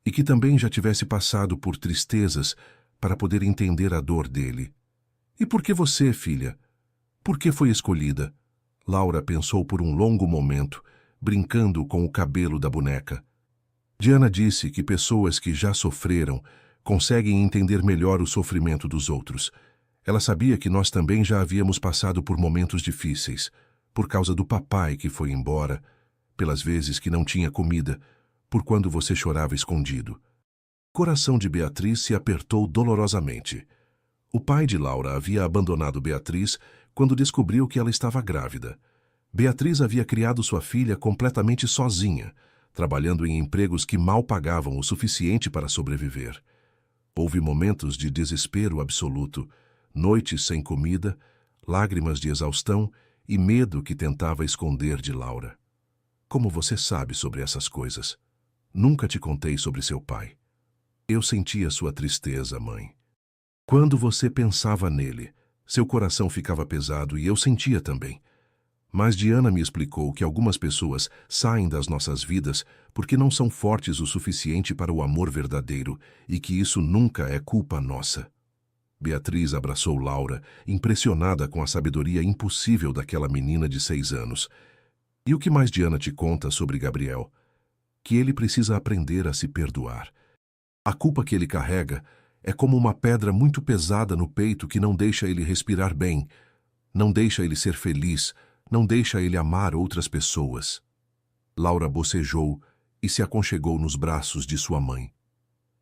e que também já tivesse passado por tristezas para poder entender a dor dele. E por que você, filha? Por que foi escolhida? Laura pensou por um longo momento, brincando com o cabelo da boneca. Diana disse que pessoas que já sofreram conseguem entender melhor o sofrimento dos outros. Ela sabia que nós também já havíamos passado por momentos difíceis, por causa do papai que foi embora, pelas vezes que não tinha comida, por quando você chorava escondido. O coração de Beatriz se apertou dolorosamente. O pai de Laura havia abandonado Beatriz quando descobriu que ela estava grávida. Beatriz havia criado sua filha completamente sozinha, trabalhando em empregos que mal pagavam o suficiente para sobreviver. Houve momentos de desespero absoluto, noites sem comida, lágrimas de exaustão e medo que tentava esconder de Laura. Como você sabe sobre essas coisas? Nunca te contei sobre seu pai. Eu sentia sua tristeza, mãe. Quando você pensava nele, seu coração ficava pesado e eu sentia também. Mas Diana me explicou que algumas pessoas saem das nossas vidas porque não são fortes o suficiente para o amor verdadeiro e que isso nunca é culpa nossa. Beatriz abraçou Laura, impressionada com a sabedoria impossível daquela menina de 6 anos. E o que mais Diana te conta sobre Gabriel? Que ele precisa aprender a se perdoar. A culpa que ele carrega é como uma pedra muito pesada no peito que não deixa ele respirar bem, não deixa ele ser feliz, não deixa ele amar outras pessoas. Laura bocejou e se aconchegou nos braços de sua mãe.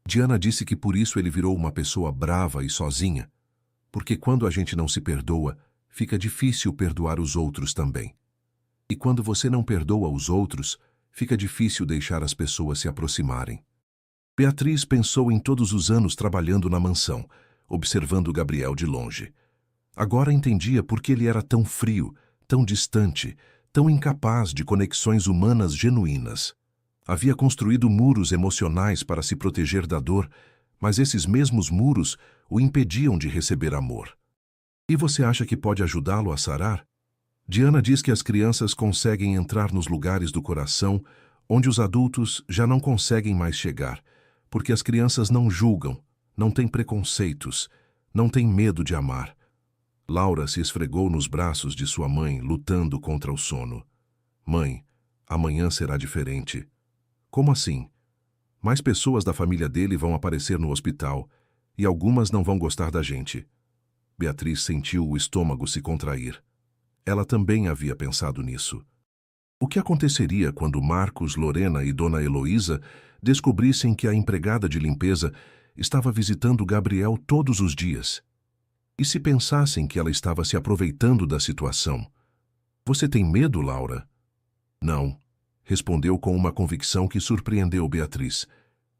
Diana disse que por isso ele virou uma pessoa brava e sozinha, porque quando a gente não se perdoa, fica difícil perdoar os outros também. E quando você não perdoa os outros, fica difícil deixar as pessoas se aproximarem. Beatriz pensou em todos os anos trabalhando na mansão, observando Gabriel de longe. Agora entendia por que ele era tão frio, tão distante, tão incapaz de conexões humanas genuínas. Havia construído muros emocionais para se proteger da dor, mas esses mesmos muros o impediam de receber amor. E você acha que pode ajudá-lo a sarar? Diana diz que as crianças conseguem entrar nos lugares do coração onde os adultos já não conseguem mais chegar, porque as crianças não julgam, não têm preconceitos, não têm medo de amar. Laura se esfregou nos braços de sua mãe, lutando contra o sono. Mãe, amanhã será diferente. Como assim? Mais pessoas da família dele vão aparecer no hospital e algumas não vão gostar da gente. Beatriz sentiu o estômago se contrair. Ela também havia pensado nisso. O que aconteceria quando Marcos, Lorena e Dona Heloísa descobrissem que a empregada de limpeza estava visitando Gabriel todos os dias? E se pensassem que ela estava se aproveitando da situação? Você tem medo, Laura? Não, respondeu com uma convicção que surpreendeu Beatriz.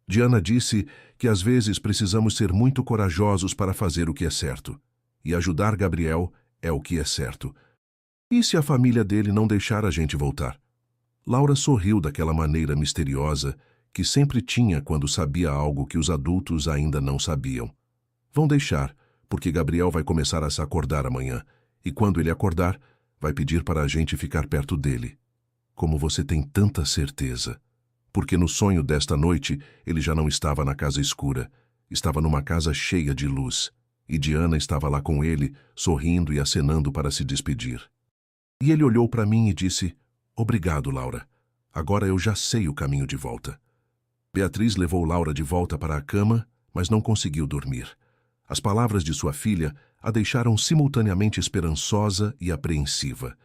Diana disse que às vezes precisamos ser muito corajosos para fazer o que é certo. E ajudar Gabriel é o que é certo. E se a família dele não deixar a gente voltar? Laura sorriu daquela maneira misteriosa que sempre tinha quando sabia algo que os adultos ainda não sabiam. Vão deixar, porque Gabriel vai começar a se acordar amanhã, e quando ele acordar, vai pedir para a gente ficar perto dele. Como você tem tanta certeza? Porque no sonho desta noite ele já não estava na casa escura, estava numa casa cheia de luz, e Diana estava lá com ele, sorrindo e acenando para se despedir. E ele olhou para mim e disse: "Obrigado, Laura. Agora eu já sei o caminho de volta." Beatriz levou Laura de volta para a cama, mas não conseguiu dormir. As palavras de sua filha a deixaram simultaneamente esperançosa e apreensiva.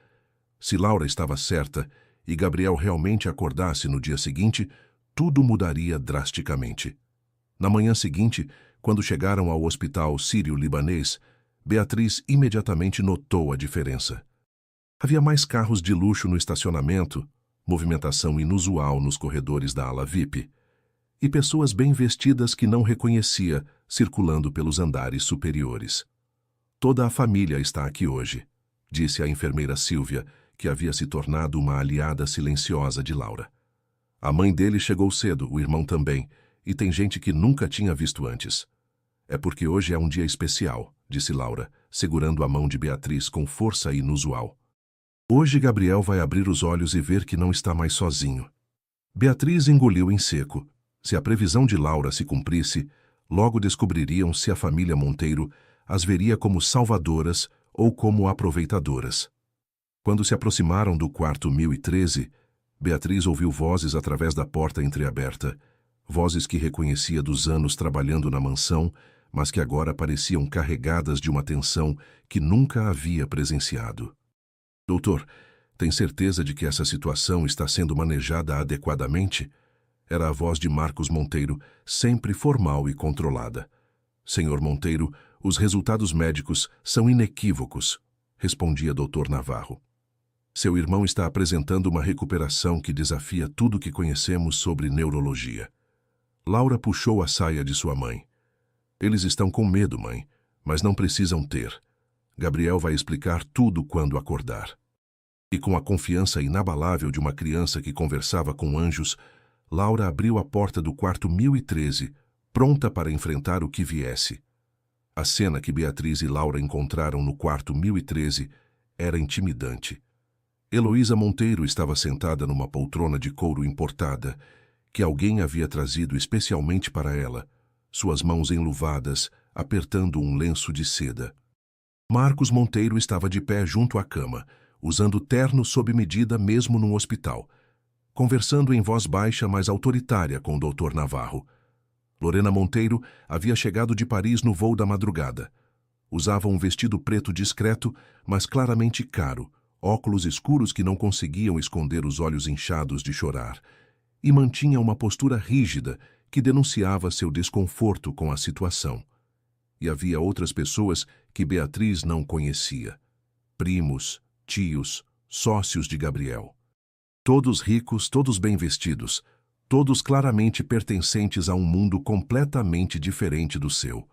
Se Laura estava certa e Gabriel realmente acordasse no dia seguinte, tudo mudaria drasticamente. Na manhã seguinte, quando chegaram ao hospital sírio-libanês, Beatriz imediatamente notou a diferença. Havia mais carros de luxo no estacionamento, movimentação inusual nos corredores da ala VIP, e pessoas bem vestidas que não reconhecia circulando pelos andares superiores. "Toda a família está aqui hoje", disse a enfermeira Silvia, que havia se tornado uma aliada silenciosa de Laura. "A mãe dele chegou cedo, o irmão também, e tem gente que nunca tinha visto antes." "É porque hoje é um dia especial", disse Laura, segurando a mão de Beatriz com força inusual. "Hoje Gabriel vai abrir os olhos e ver que não está mais sozinho." Beatriz engoliu em seco. Se a previsão de Laura se cumprisse, logo descobririam se a família Monteiro as veria como salvadoras ou como aproveitadoras. Quando se aproximaram do quarto 1013, Beatriz ouviu vozes através da porta entreaberta, vozes que reconhecia dos anos trabalhando na mansão, mas que agora pareciam carregadas de uma tensão que nunca havia presenciado. "Doutor, tem certeza de que essa situação está sendo manejada adequadamente?" Era a voz de Marcos Monteiro, sempre formal e controlada. "Senhor Monteiro, os resultados médicos são inequívocos", respondia Dr. Navarro. "Seu irmão está apresentando uma recuperação que desafia tudo o que conhecemos sobre neurologia." Laura puxou a saia de sua mãe. "Eles estão com medo, mãe, mas não precisam ter. Gabriel vai explicar tudo quando acordar." E com a confiança inabalável de uma criança que conversava com anjos, Laura abriu a porta do quarto 1013, pronta para enfrentar o que viesse. A cena que Beatriz e Laura encontraram no quarto 1013 era intimidante. Heloísa Monteiro estava sentada numa poltrona de couro importada, que alguém havia trazido especialmente para ela, suas mãos enluvadas, apertando um lenço de seda. Marcos Monteiro estava de pé junto à cama, usando terno sob medida mesmo num hospital, conversando em voz baixa, mas autoritária com o Dr. Navarro. Lorena Monteiro havia chegado de Paris no voo da madrugada. Usava um vestido preto discreto, mas claramente caro, óculos escuros que não conseguiam esconder os olhos inchados de chorar, e mantinha uma postura rígida que denunciava seu desconforto com a situação. E havia outras pessoas que Beatriz não conhecia. Primos, tios, sócios de Gabriel. Todos ricos, todos bem vestidos, todos claramente pertencentes a um mundo completamente diferente do seu.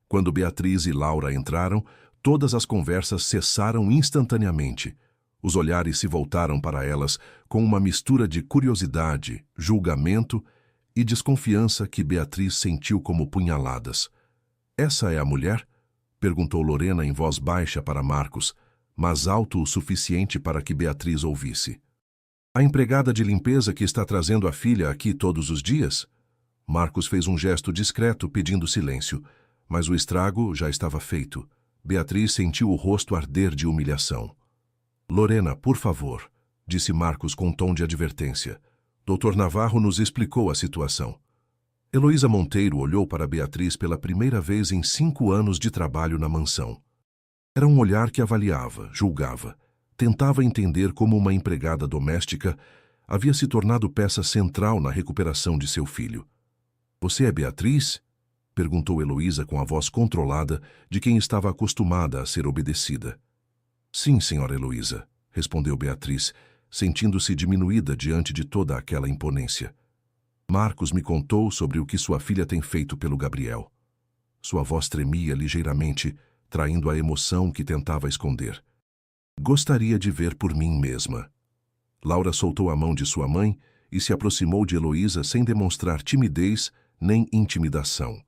Quando Beatriz e Laura entraram, todas as conversas cessaram instantaneamente. Os olhares se voltaram para elas com uma mistura de curiosidade, julgamento e desconfiança que Beatriz sentiu como punhaladas. "Essa é a mulher?" perguntou Lorena em voz baixa para Marcos, mas alto o suficiente para que Beatriz ouvisse. "A empregada de limpeza que está trazendo a filha aqui todos os dias?" Marcos fez um gesto discreto pedindo silêncio, mas o estrago já estava feito. Beatriz sentiu o rosto arder de humilhação. "Lorena, por favor", disse Marcos com tom de advertência. "Dr. Navarro nos explicou a situação." Heloísa Monteiro olhou para Beatriz pela primeira vez em 5 anos de trabalho na mansão. Era um olhar que avaliava, julgava, tentava entender como uma empregada doméstica havia se tornado peça central na recuperação de seu filho. "Você é Beatriz?" perguntou Heloísa com a voz controlada de quem estava acostumada a ser obedecida. "Sim, senhora Heloísa", respondeu Beatriz, sentindo-se diminuída diante de toda aquela imponência. "Marcos me contou sobre o que sua filha tem feito pelo Gabriel." Sua voz tremia ligeiramente, traindo a emoção que tentava esconder. "Gostaria de ver por mim mesma." Laura soltou a mão de sua mãe e se aproximou de Heloísa sem demonstrar timidez nem intimidação.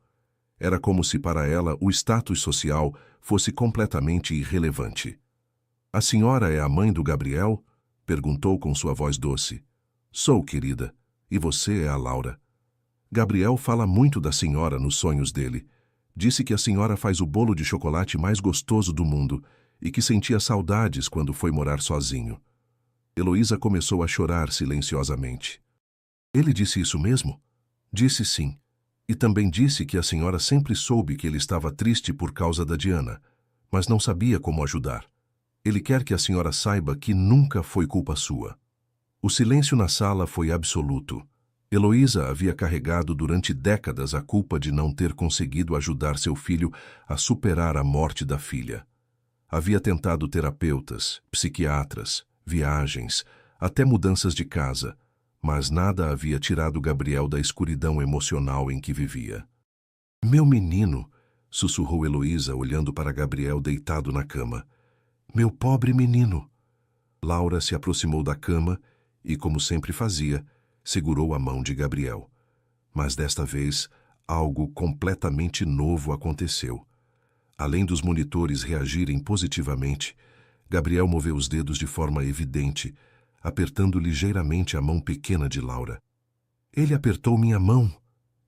Era como se para ela o status social fosse completamente irrelevante. "A senhora é a mãe do Gabriel?" perguntou com sua voz doce. "Sou, querida. E você é a Laura." "Gabriel fala muito da senhora nos sonhos dele. Disse que a senhora faz o bolo de chocolate mais gostoso do mundo e que sentia saudades quando foi morar sozinho." Heloísa começou a chorar silenciosamente. "Ele disse isso mesmo?" "Disse sim. E também disse que a senhora sempre soube que ele estava triste por causa da Diana, mas não sabia como ajudar. Ele quer que a senhora saiba que nunca foi culpa sua." O silêncio na sala foi absoluto. Heloísa havia carregado durante décadas a culpa de não ter conseguido ajudar seu filho a superar a morte da filha. Havia tentado terapeutas, psiquiatras, viagens, até mudanças de casa, mas nada havia tirado Gabriel da escuridão emocional em que vivia. "Meu menino", sussurrou Heloísa olhando para Gabriel deitado na cama. "Meu pobre menino." Laura se aproximou da cama e, como sempre fazia, segurou a mão de Gabriel. Mas desta vez, algo completamente novo aconteceu. Além dos monitores reagirem positivamente, Gabriel moveu os dedos de forma evidente, apertando ligeiramente a mão pequena de Laura. "Ele apertou minha mão",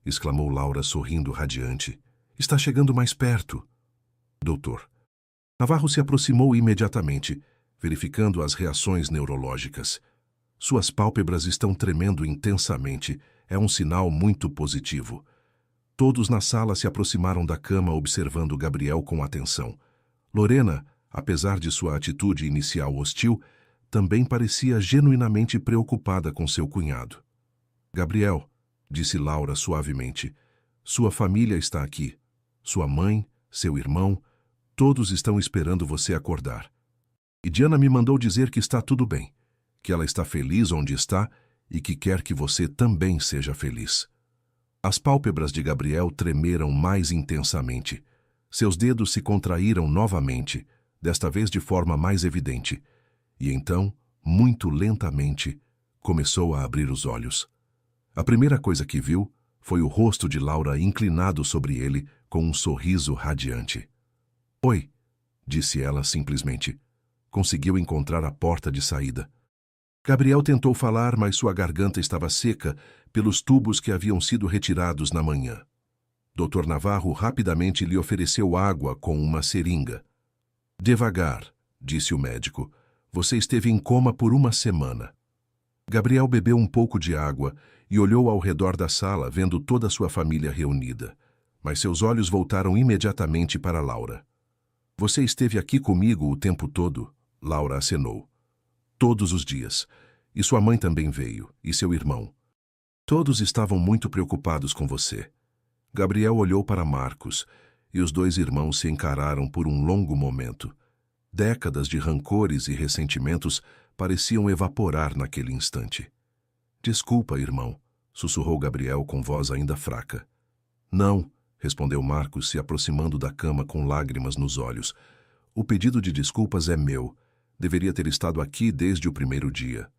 exclamou Laura sorrindo radiante. "Está chegando mais perto." "Doutor." Navarro se aproximou imediatamente, verificando as reações neurológicas. "Suas pálpebras estão tremendo intensamente. É um sinal muito positivo." Todos na sala se aproximaram da cama observando Gabriel com atenção. Lorena, apesar de sua atitude inicial hostil, também parecia genuinamente preocupada com seu cunhado. "Gabriel", disse Laura suavemente, "sua família está aqui. Sua mãe, seu irmão, todos estão esperando você acordar. E Diana me mandou dizer que está tudo bem, que ela está feliz onde está e que quer que você também seja feliz." As pálpebras de Gabriel tremeram mais intensamente. Seus dedos se contraíram novamente, desta vez de forma mais evidente. e então, muito lentamente, começou a abrir os olhos. A primeira coisa que viu foi o rosto de Laura inclinado sobre ele com um sorriso radiante. "Oi", disse ela simplesmente. Conseguiu encontrar a porta de saída. Gabriel tentou falar, mas sua garganta estava seca pelos tubos que haviam sido retirados na manhã. Dr. Navarro rapidamente lhe ofereceu água com uma seringa. "Devagar", disse o médico. "Você esteve em coma por uma semana." Gabriel bebeu um pouco de água e olhou ao redor da sala, vendo toda a sua família reunida. Mas seus olhos voltaram imediatamente para Laura. "Você esteve aqui comigo o tempo todo?" Laura acenou. "Todos os dias. E sua mãe também veio, e seu irmão. Todos estavam muito preocupados com você." Gabriel olhou para Marcos, e os dois irmãos se encararam por um longo momento. Décadas de rancores e ressentimentos pareciam evaporar naquele instante. "Desculpa, irmão", sussurrou Gabriel com voz ainda fraca. "Não", respondeu Marcos, se aproximando da cama com lágrimas nos olhos. "O pedido de desculpas é meu. Deveria ter estado aqui desde o primeiro dia."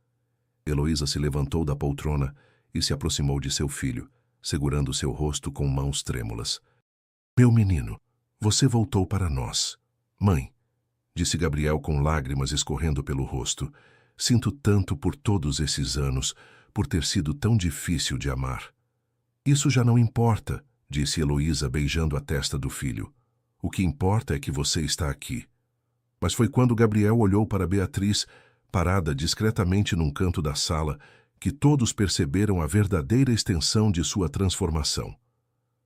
Heloísa se levantou da poltrona e se aproximou de seu filho, segurando seu rosto com mãos trêmulas. "Meu menino, você voltou para nós." "Mãe", disse Gabriel com lágrimas escorrendo pelo rosto, "sinto tanto por todos esses anos, por ter sido tão difícil de amar." "Isso já não importa", disse Heloísa beijando a testa do filho. "O que importa é que você está aqui." Mas foi quando Gabriel olhou para Beatriz, parada discretamente num canto da sala, que todos perceberam a verdadeira extensão de sua transformação.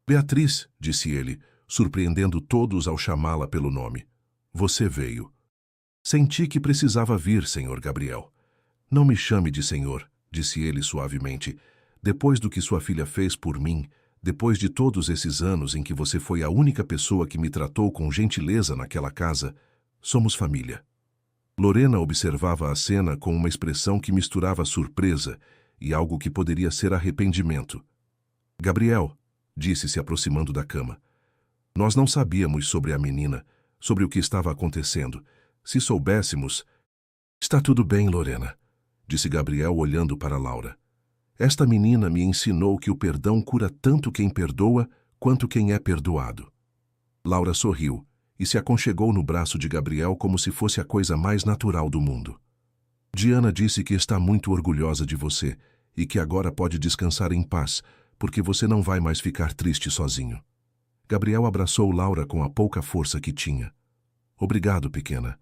"Beatriz", disse ele, surpreendendo todos ao chamá-la pelo nome. "Você veio." "Senti que precisava vir, senhor Gabriel." "Não me chame de senhor", disse ele suavemente. "Depois do que sua filha fez por mim, depois de todos esses anos em que você foi a única pessoa que me tratou com gentileza naquela casa, somos família." Lorena observava a cena com uma expressão que misturava surpresa e algo que poderia ser arrependimento. "Gabriel", disse se aproximando da cama, "nós não sabíamos sobre a menina, sobre o que estava acontecendo. Se soubéssemos..." "Está tudo bem, Lorena", disse Gabriel olhando para Laura. "Esta menina me ensinou que o perdão cura tanto quem perdoa quanto quem é perdoado." Laura sorriu e se aconchegou no braço de Gabriel como se fosse a coisa mais natural do mundo. "Diana disse que está muito orgulhosa de você e que agora pode descansar em paz, porque você não vai mais ficar triste sozinho." Gabriel abraçou Laura com a pouca força que tinha. "Obrigado, pequena,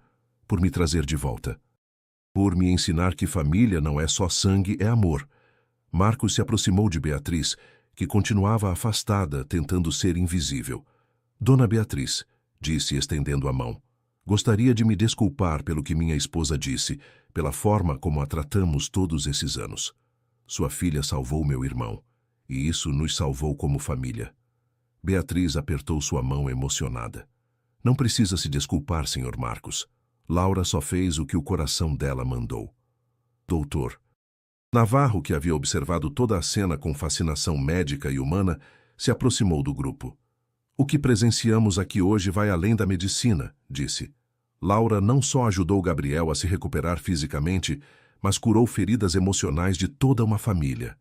por me trazer de volta. Por me ensinar que família não é só sangue, é amor." Marcos se aproximou de Beatriz, que continuava afastada, tentando ser invisível. "Dona Beatriz", disse estendendo a mão, "gostaria de me desculpar pelo que minha esposa disse, pela forma como a tratamos todos esses anos. Sua filha salvou meu irmão, e isso nos salvou como família." Beatriz apertou sua mão emocionada. "Não precisa se desculpar, senhor Marcos. Laura só fez o que o coração dela mandou." "Doutor." Navarro, que havia observado toda a cena com fascinação médica e humana, se aproximou do grupo. "O que presenciamos aqui hoje vai além da medicina", disse. "Laura não só ajudou Gabriel a se recuperar fisicamente, mas curou feridas emocionais de toda uma família."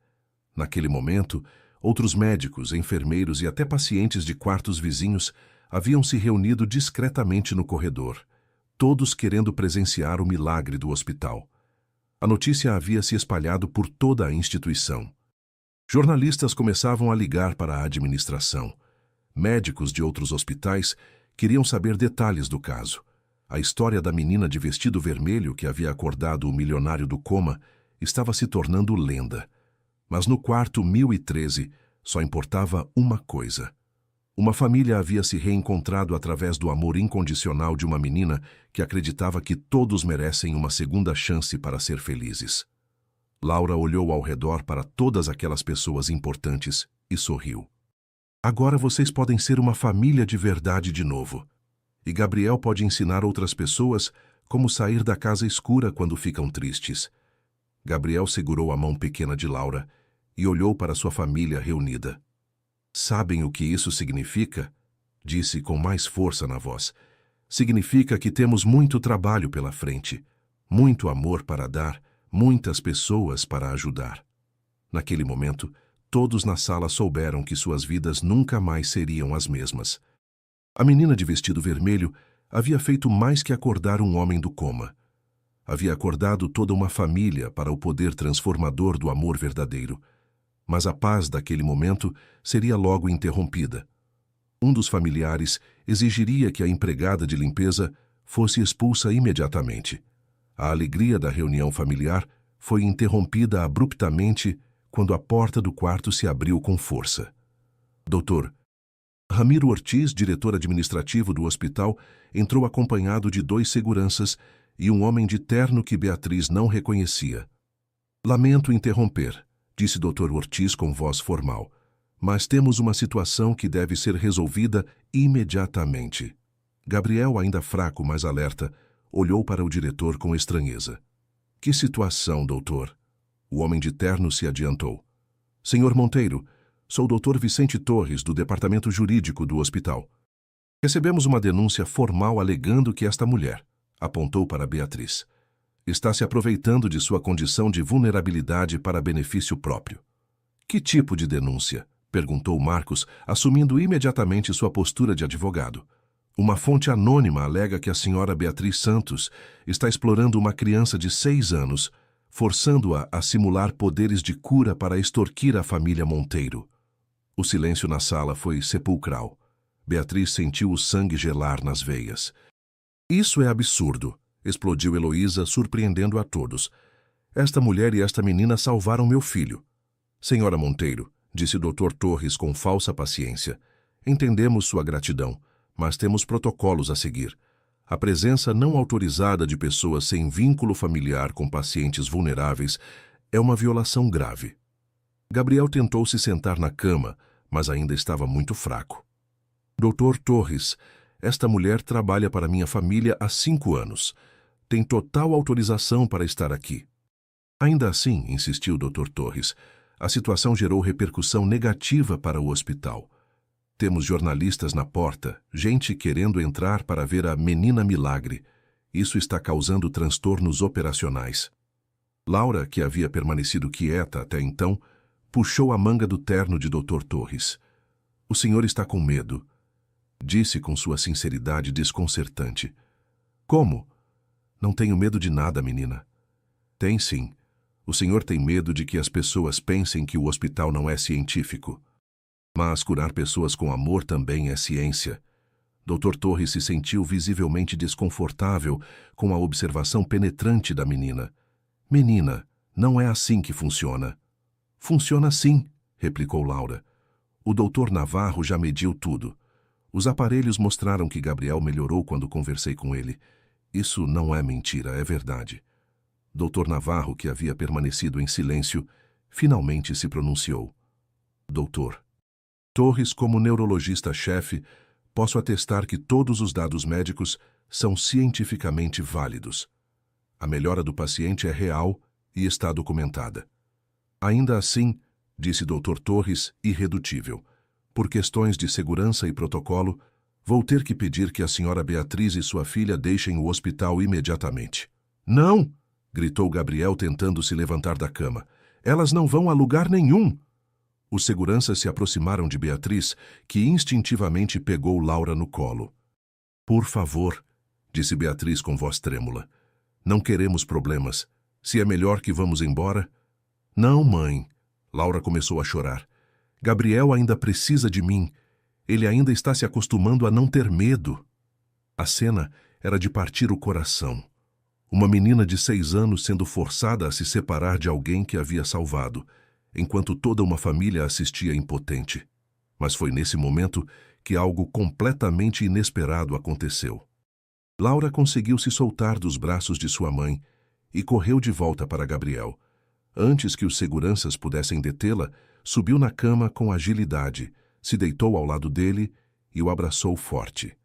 Naquele momento, outros médicos, enfermeiros e até pacientes de quartos vizinhos haviam se reunido discretamente no corredor, todos querendo presenciar o milagre do hospital. A notícia havia se espalhado por toda a instituição. Jornalistas começavam a ligar para a administração. Médicos de outros hospitais queriam saber detalhes do caso. A história da menina de vestido vermelho que havia acordado o milionário do coma estava se tornando lenda. Mas no quarto 1013 só importava uma coisa. Uma família havia se reencontrado através do amor incondicional de uma menina que acreditava que todos merecem uma segunda chance para ser felizes. Laura olhou ao redor para todas aquelas pessoas importantes e sorriu. "Agora vocês podem ser uma família de verdade de novo. E Gabriel pode ensinar outras pessoas como sair da casa escura quando ficam tristes." Gabriel segurou a mão pequena de Laura e olhou para sua família reunida. "Sabem o que isso significa?" disse com mais força na voz. "Significa que temos muito trabalho pela frente. muito amor para dar, muitas pessoas para ajudar. Naquele momento, todos na sala souberam que suas vidas nunca mais seriam as mesmas. A menina de vestido vermelho havia feito mais que acordar um homem do coma. Havia acordado toda uma família para o poder transformador do amor verdadeiro. Mas a paz daquele momento seria logo interrompida. Um dos familiares exigiria que a empregada de limpeza fosse expulsa imediatamente. A alegria da reunião familiar foi interrompida abruptamente quando a porta do quarto se abriu com força. Dr. Ramiro Ortiz, diretor administrativo do hospital, entrou acompanhado de 2 seguranças e um homem de terno que Beatriz não reconhecia. Lamento interromper, disse Dr. Ortiz com voz formal, mas temos uma situação que deve ser resolvida imediatamente. Gabriel, ainda fraco, mas alerta, olhou para o diretor com estranheza. Que situação, doutor? O homem de terno se adiantou. Senhor Monteiro, sou o Dr. Vicente Torres, do departamento jurídico do hospital. Recebemos uma denúncia formal alegando que esta mulher, apontou para Beatriz, está se aproveitando de sua condição de vulnerabilidade para benefício próprio. Que tipo de denúncia? Perguntou Marcos, assumindo imediatamente sua postura de advogado. Uma fonte anônima alega que a senhora Beatriz Santos está explorando uma criança de 6 anos, forçando-a a simular poderes de cura para extorquir a família Monteiro. O silêncio na sala foi sepulcral. Beatriz sentiu o sangue gelar nas veias. Isso é absurdo, explodiu Heloísa, surpreendendo a todos. Esta mulher e esta menina salvaram meu filho. Senhora Monteiro, disse o Dr. Torres com falsa paciência, entendemos sua gratidão, mas temos protocolos a seguir. A presença não autorizada de pessoas sem vínculo familiar com pacientes vulneráveis é uma violação grave. Gabriel tentou se sentar na cama, mas ainda estava muito fraco. Dr. Torres, esta mulher trabalha para minha família há 5 anos. Tem total autorização para estar aqui. Ainda assim, insistiu o Dr. Torres, a situação gerou repercussão negativa para o hospital. Temos jornalistas na porta, gente querendo entrar para ver a menina milagre. Isso está causando transtornos operacionais. Laura, que havia permanecido quieta até então, puxou a manga do terno de Dr. Torres. O senhor está com medo, disse com sua sinceridade desconcertante. Como? Não tenho medo de nada, menina. Tem sim. O senhor tem medo de que as pessoas pensem que o hospital não é científico. Mas curar pessoas com amor também é ciência. Dr. Torres se sentiu visivelmente desconfortável com a observação penetrante da menina. Menina, não é assim que funciona. Funciona sim, replicou Laura. O Dr. Navarro já mediu tudo. Os aparelhos mostraram que Gabriel melhorou quando conversei com ele. Isso não é mentira, é verdade. Dr. Navarro, que havia permanecido em silêncio, finalmente se pronunciou. Doutor Torres, como neurologista-chefe, posso atestar que todos os dados médicos são cientificamente válidos. A melhora do paciente é real e está documentada. Ainda assim, disse Dr. Torres, irredutível, por questões de segurança e protocolo, vou ter que pedir que a senhora Beatriz e sua filha deixem o hospital imediatamente. Não! Gritou Gabriel tentando se levantar da cama. Elas não vão a lugar nenhum! Os seguranças se aproximaram de Beatriz, que instintivamente pegou Laura no colo. Por favor, disse Beatriz com voz trêmula. Não queremos problemas. Se é melhor que vamos embora... Não, mãe. Laura começou a chorar. Gabriel ainda precisa de mim. Ele ainda está se acostumando a não ter medo. A cena era de partir o coração. Uma menina de 6 anos sendo forçada a se separar de alguém que havia salvado, enquanto toda uma família assistia impotente. Mas foi nesse momento que algo completamente inesperado aconteceu. Laura conseguiu se soltar dos braços de sua mãe e correu de volta para Gabriel. Antes que os seguranças pudessem detê-la, subiu na cama com agilidade, se deitou ao lado dele e o abraçou forte.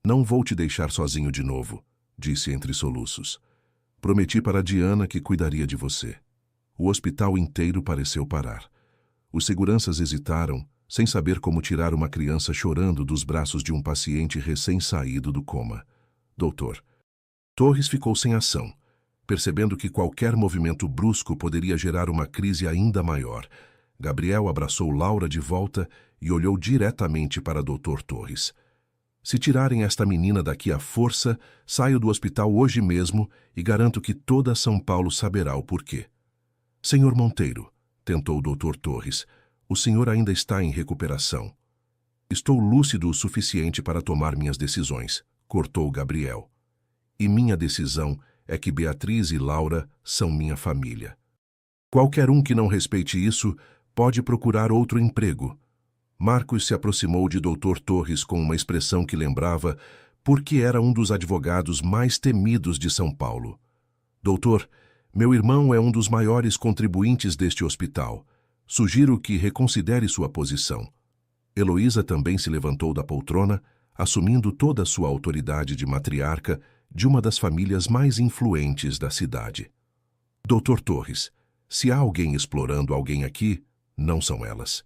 Não vou te deixar sozinho de novo, disse entre soluços. Prometi para Diana que cuidaria de você. O hospital inteiro pareceu parar. Os seguranças hesitaram, sem saber como tirar uma criança chorando dos braços de um paciente recém-saído do coma. Doutor Torres ficou sem ação. Percebendo que qualquer movimento brusco poderia gerar uma crise ainda maior, Gabriel abraçou Laura de volta e olhou diretamente para Dr. Torres. Se tirarem esta menina daqui à força, saio do hospital hoje mesmo e garanto que toda São Paulo saberá o porquê. Senhor Monteiro, tentou o Dr. Torres, o senhor ainda está em recuperação. Estou lúcido o suficiente para tomar minhas decisões, cortou Gabriel. E minha decisão é que Beatriz e Laura são minha família. Qualquer um que não respeite isso pode procurar outro emprego. Marcos se aproximou de Dr. Torres com uma expressão que lembrava porque era um dos advogados mais temidos de São Paulo. Doutor, meu irmão é um dos maiores contribuintes deste hospital. Sugiro que reconsidere sua posição. Heloísa também se levantou da poltrona, assumindo toda a sua autoridade de matriarca de uma das famílias mais influentes da cidade. Dr. Torres, se há alguém explorando alguém aqui, não são elas.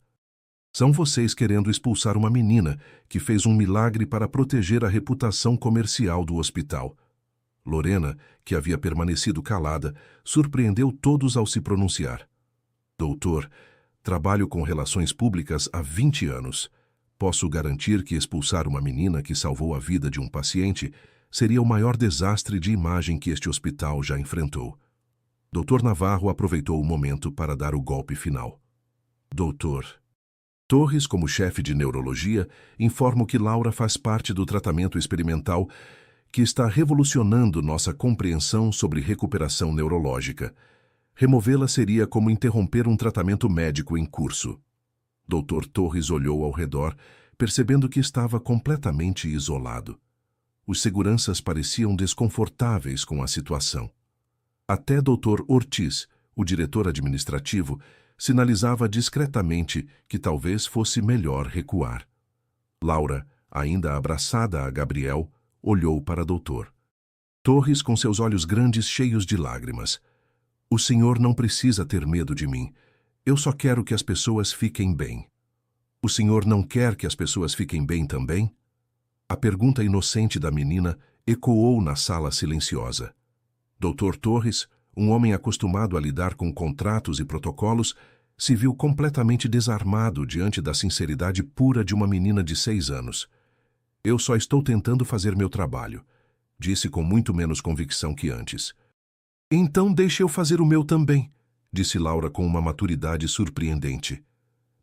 São vocês querendo expulsar uma menina que fez um milagre para proteger a reputação comercial do hospital. Lorena, que havia permanecido calada, surpreendeu todos ao se pronunciar. Doutor, trabalho com relações públicas há 20 anos. Posso garantir que expulsar uma menina que salvou a vida de um paciente seria o maior desastre de imagem que este hospital já enfrentou. Dr. Navarro aproveitou o momento para dar o golpe final. Doutor Torres, como chefe de neurologia, informa que Laura faz parte do tratamento experimental que está revolucionando nossa compreensão sobre recuperação neurológica. Removê-la seria como interromper um tratamento médico em curso. Dr. Torres olhou ao redor, percebendo que estava completamente isolado. Os seguranças pareciam desconfortáveis com a situação. Até Dr. Ortiz, o diretor administrativo, sinalizava discretamente que talvez fosse melhor recuar. Laura, ainda abraçada a Gabriel, olhou para Dr. Torres com seus olhos grandes cheios de lágrimas. O senhor não precisa ter medo de mim. Eu só quero que as pessoas fiquem bem. O senhor não quer que as pessoas fiquem bem também? A pergunta inocente da menina ecoou na sala silenciosa. Dr. Torres, um homem acostumado a lidar com contratos e protocolos, se viu completamente desarmado diante da sinceridade pura de uma menina de 6 anos. Eu só estou tentando fazer meu trabalho, disse com muito menos convicção que antes. Então deixe eu fazer o meu também, disse Laura com uma maturidade surpreendente.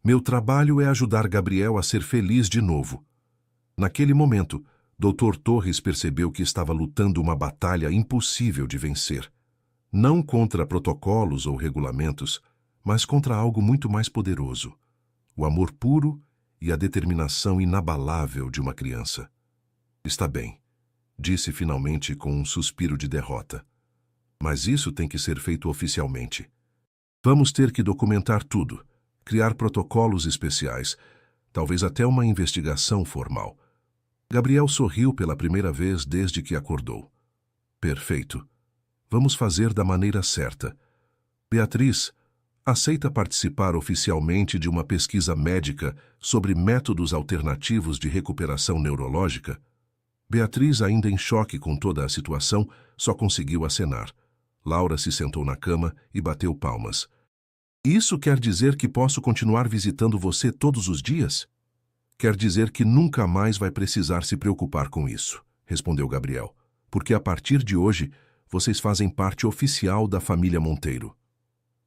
Meu trabalho é ajudar Gabriel a ser feliz de novo. Naquele momento, Dr. Torres percebeu que estava lutando uma batalha impossível de vencer. Não contra protocolos ou regulamentos, mas contra algo muito mais poderoso: o amor puro e a determinação inabalável de uma criança. Está bem, disse finalmente com um suspiro de derrota. Mas isso tem que ser feito oficialmente. Vamos ter que documentar tudo, criar protocolos especiais, talvez até uma investigação formal. Gabriel sorriu pela primeira vez desde que acordou. Perfeito. Vamos fazer da maneira certa. Beatriz, aceita participar oficialmente de uma pesquisa médica sobre métodos alternativos de recuperação neurológica? Beatriz, ainda em choque com toda a situação, só conseguiu acenar. Laura se sentou na cama e bateu palmas. Isso quer dizer que posso continuar visitando você todos os dias? Quer dizer que nunca mais vai precisar se preocupar com isso, respondeu Gabriel, porque a partir de hoje vocês fazem parte oficial da família Monteiro.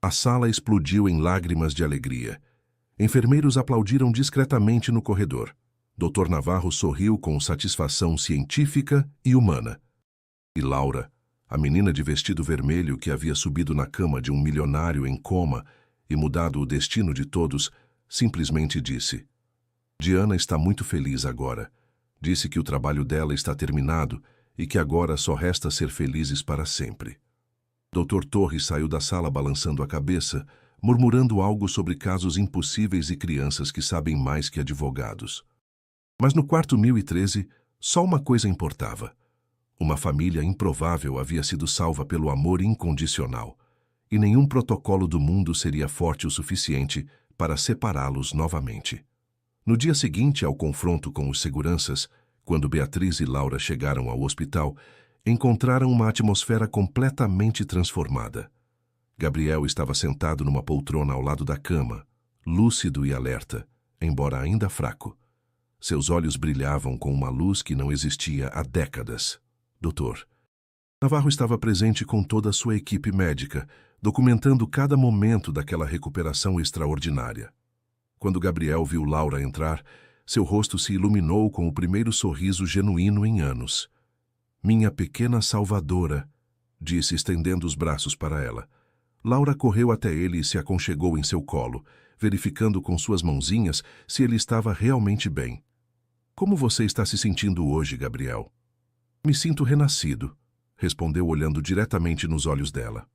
A sala explodiu em lágrimas de alegria. Enfermeiros aplaudiram discretamente no corredor. Dr. Navarro sorriu com satisfação científica e humana. E Laura, a menina de vestido vermelho que havia subido na cama de um milionário em coma e mudado o destino de todos, simplesmente disse: Diana está muito feliz agora. Disse que o trabalho dela está terminado e que agora só resta ser felizes para sempre. Dr. Torres saiu da sala balançando a cabeça, murmurando algo sobre casos impossíveis e crianças que sabem mais que advogados. Mas no quarto 1013, só uma coisa importava. Uma família improvável havia sido salva pelo amor incondicional, e nenhum protocolo do mundo seria forte o suficiente para separá-los novamente. No dia seguinte ao confronto com os seguranças, quando Beatriz e Laura chegaram ao hospital, encontraram uma atmosfera completamente transformada. Gabriel estava sentado numa poltrona ao lado da cama, lúcido e alerta, embora ainda fraco. Seus olhos brilhavam com uma luz que não existia há décadas. Doutor Navarro estava presente com toda a sua equipe médica, documentando cada momento daquela recuperação extraordinária. Quando Gabriel viu Laura entrar, seu rosto se iluminou com o primeiro sorriso genuíno em anos. "Minha pequena salvadora", disse, estendendo os braços para ela. Laura correu até ele e se aconchegou em seu colo, verificando com suas mãozinhas se ele estava realmente bem. "Como você está se sentindo hoje, Gabriel?" "Me sinto renascido", respondeu olhando diretamente nos olhos dela.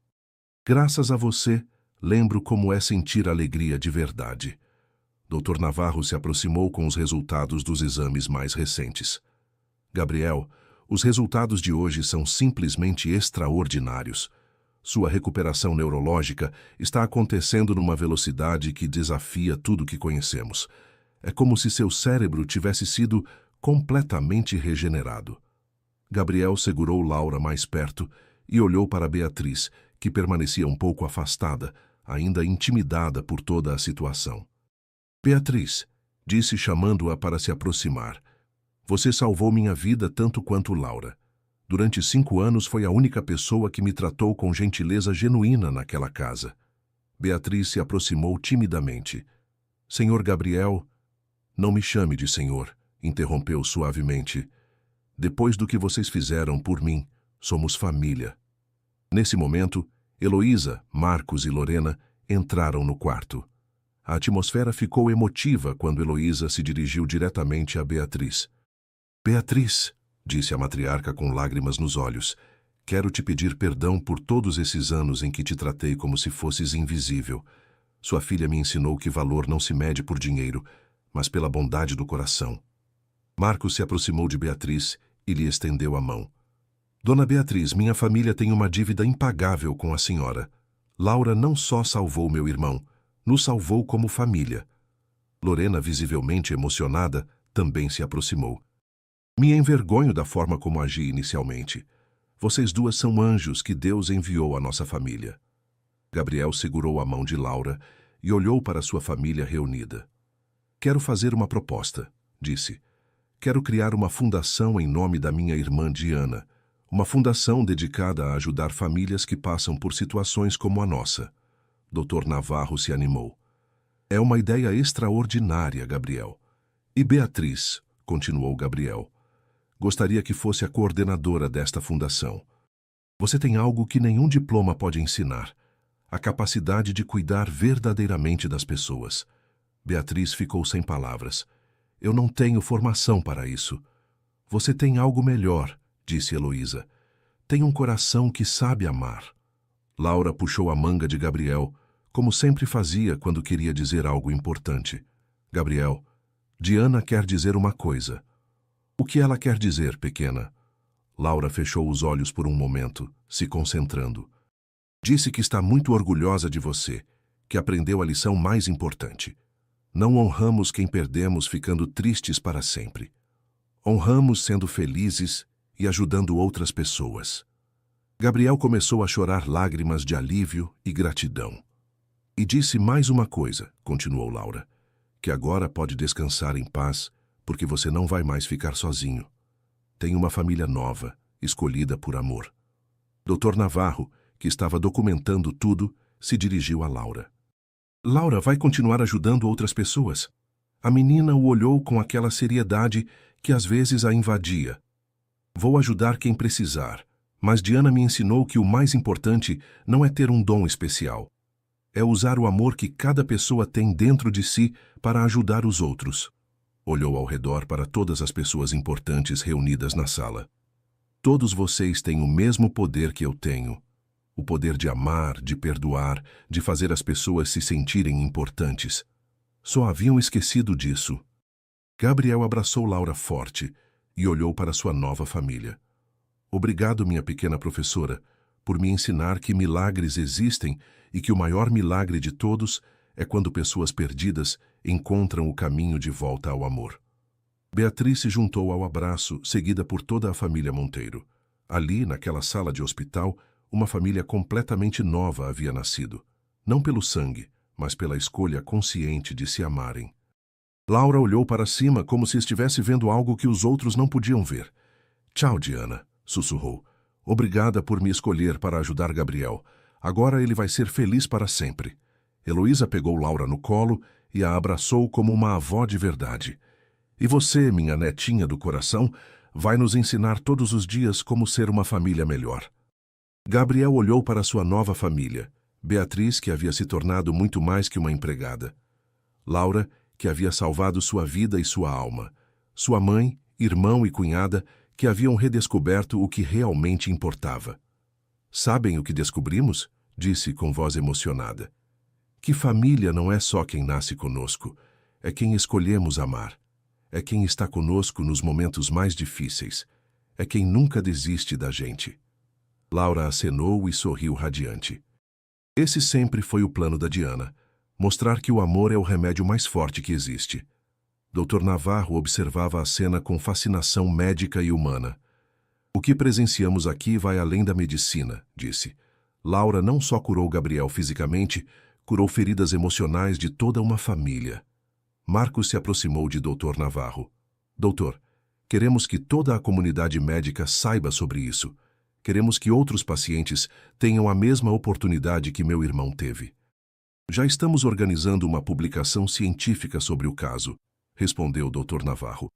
"Graças a você, lembro como é sentir alegria de verdade." Dr. Navarro se aproximou com os resultados dos exames mais recentes. "Gabriel, os resultados de hoje são simplesmente extraordinários. Sua recuperação neurológica está acontecendo numa velocidade que desafia tudo que conhecemos. É como se seu cérebro tivesse sido completamente regenerado." Gabriel segurou Laura mais perto e olhou para Beatriz, que permanecia um pouco afastada, ainda intimidada por toda a situação. "Beatriz", disse chamando-a para se aproximar, "você salvou minha vida tanto quanto Laura. Durante 5 anos foi a única pessoa que me tratou com gentileza genuína naquela casa." Beatriz se aproximou timidamente. "Senhor Gabriel..." "Não me chame de senhor", interrompeu suavemente. "Depois do que vocês fizeram por mim, somos família." Nesse momento, Heloísa, Marcos e Lorena entraram no quarto. A atmosfera ficou emotiva quando Heloísa se dirigiu diretamente a Beatriz. "Beatriz", disse a matriarca com lágrimas nos olhos, "quero te pedir perdão por todos esses anos em que te tratei como se fosses invisível. Sua filha me ensinou que valor não se mede por dinheiro, mas pela bondade do coração." Marcos se aproximou de Beatriz e lhe estendeu a mão. "Dona Beatriz, minha família tem uma dívida impagável com a senhora. Laura não só salvou meu irmão, nos salvou como família." Lorena, visivelmente emocionada, também se aproximou. "Me envergonho da forma como agi inicialmente. Vocês duas são anjos que Deus enviou à nossa família." Gabriel segurou a mão de Laura e olhou para sua família reunida. "Quero fazer uma proposta", disse. "Quero criar uma fundação em nome da minha irmã Diana, uma fundação dedicada a ajudar famílias que passam por situações como a nossa." Dr. Navarro se animou. "É uma ideia extraordinária, Gabriel." "E Beatriz", continuou Gabriel, "gostaria que fosse a coordenadora desta fundação. Você tem algo que nenhum diploma pode ensinar: a capacidade de cuidar verdadeiramente das pessoas." Beatriz ficou sem palavras. "Eu não tenho formação para isso." "Você tem algo melhor", disse Heloísa. "Tem um coração que sabe amar." Laura puxou a manga de Gabriel, como sempre fazia quando queria dizer algo importante. "Gabriel, Diana quer dizer uma coisa." "O que ela quer dizer, pequena?" Laura fechou os olhos por um momento, se concentrando. "Disse que está muito orgulhosa de você, que aprendeu a lição mais importante. Não honramos quem perdemos ficando tristes para sempre. Honramos sendo felizes e ajudando outras pessoas." Gabriel começou a chorar lágrimas de alívio e gratidão. "E disse mais uma coisa", continuou Laura, "que agora pode descansar em paz, porque você não vai mais ficar sozinho. Tem uma família nova, escolhida por amor." Dr. Navarro, que estava documentando tudo, se dirigiu a Laura. "Laura vai continuar ajudando outras pessoas?" A menina o olhou com aquela seriedade que às vezes a invadia. "Vou ajudar quem precisar, mas Diana me ensinou que o mais importante não é ter um dom especial. É usar o amor que cada pessoa tem dentro de si para ajudar os outros." Olhou ao redor para todas as pessoas importantes reunidas na sala. "Todos vocês têm o mesmo poder que eu tenho. O poder de amar, de perdoar, de fazer as pessoas se sentirem importantes. Só haviam esquecido disso." Gabriel abraçou Laura forte e olhou para sua nova família. "Obrigado, minha pequena professora, por me ensinar que milagres existem e que o maior milagre de todos é quando pessoas perdidas encontram o caminho de volta ao amor." Beatriz se juntou ao abraço, seguida por toda a família Monteiro. Ali, naquela sala de hospital, uma família completamente nova havia nascido. Não pelo sangue, mas pela escolha consciente de se amarem. Laura olhou para cima como se estivesse vendo algo que os outros não podiam ver. "Tchau, Diana", sussurrou. "Obrigada por me escolher para ajudar Gabriel. Agora ele vai ser feliz para sempre." Heloísa pegou Laura no colo e a abraçou como uma avó de verdade. "E você, minha netinha do coração, vai nos ensinar todos os dias como ser uma família melhor." Gabriel olhou para sua nova família. Beatriz, que havia se tornado muito mais que uma empregada. Laura, que havia salvado sua vida e sua alma. Sua mãe, irmão e cunhada, que haviam redescoberto o que realmente importava. "Sabem o que descobrimos?" disse com voz emocionada. "Que família não é só quem nasce conosco, é quem escolhemos amar. É quem está conosco nos momentos mais difíceis. É quem nunca desiste da gente." Laura acenou e sorriu radiante. Esse sempre foi o plano da Diana, mostrar que o amor é o remédio mais forte que existe. Dr. Navarro observava a cena com fascinação médica e humana. "O que presenciamos aqui vai além da medicina", disse. "Laura não só curou Gabriel fisicamente, curou feridas emocionais de toda uma família." Marcos se aproximou de Dr. Navarro. "Doutor, queremos que toda a comunidade médica saiba sobre isso. Queremos que outros pacientes tenham a mesma oportunidade que meu irmão teve." "Já estamos organizando uma publicação científica sobre o caso", respondeu o Dr. Navarro.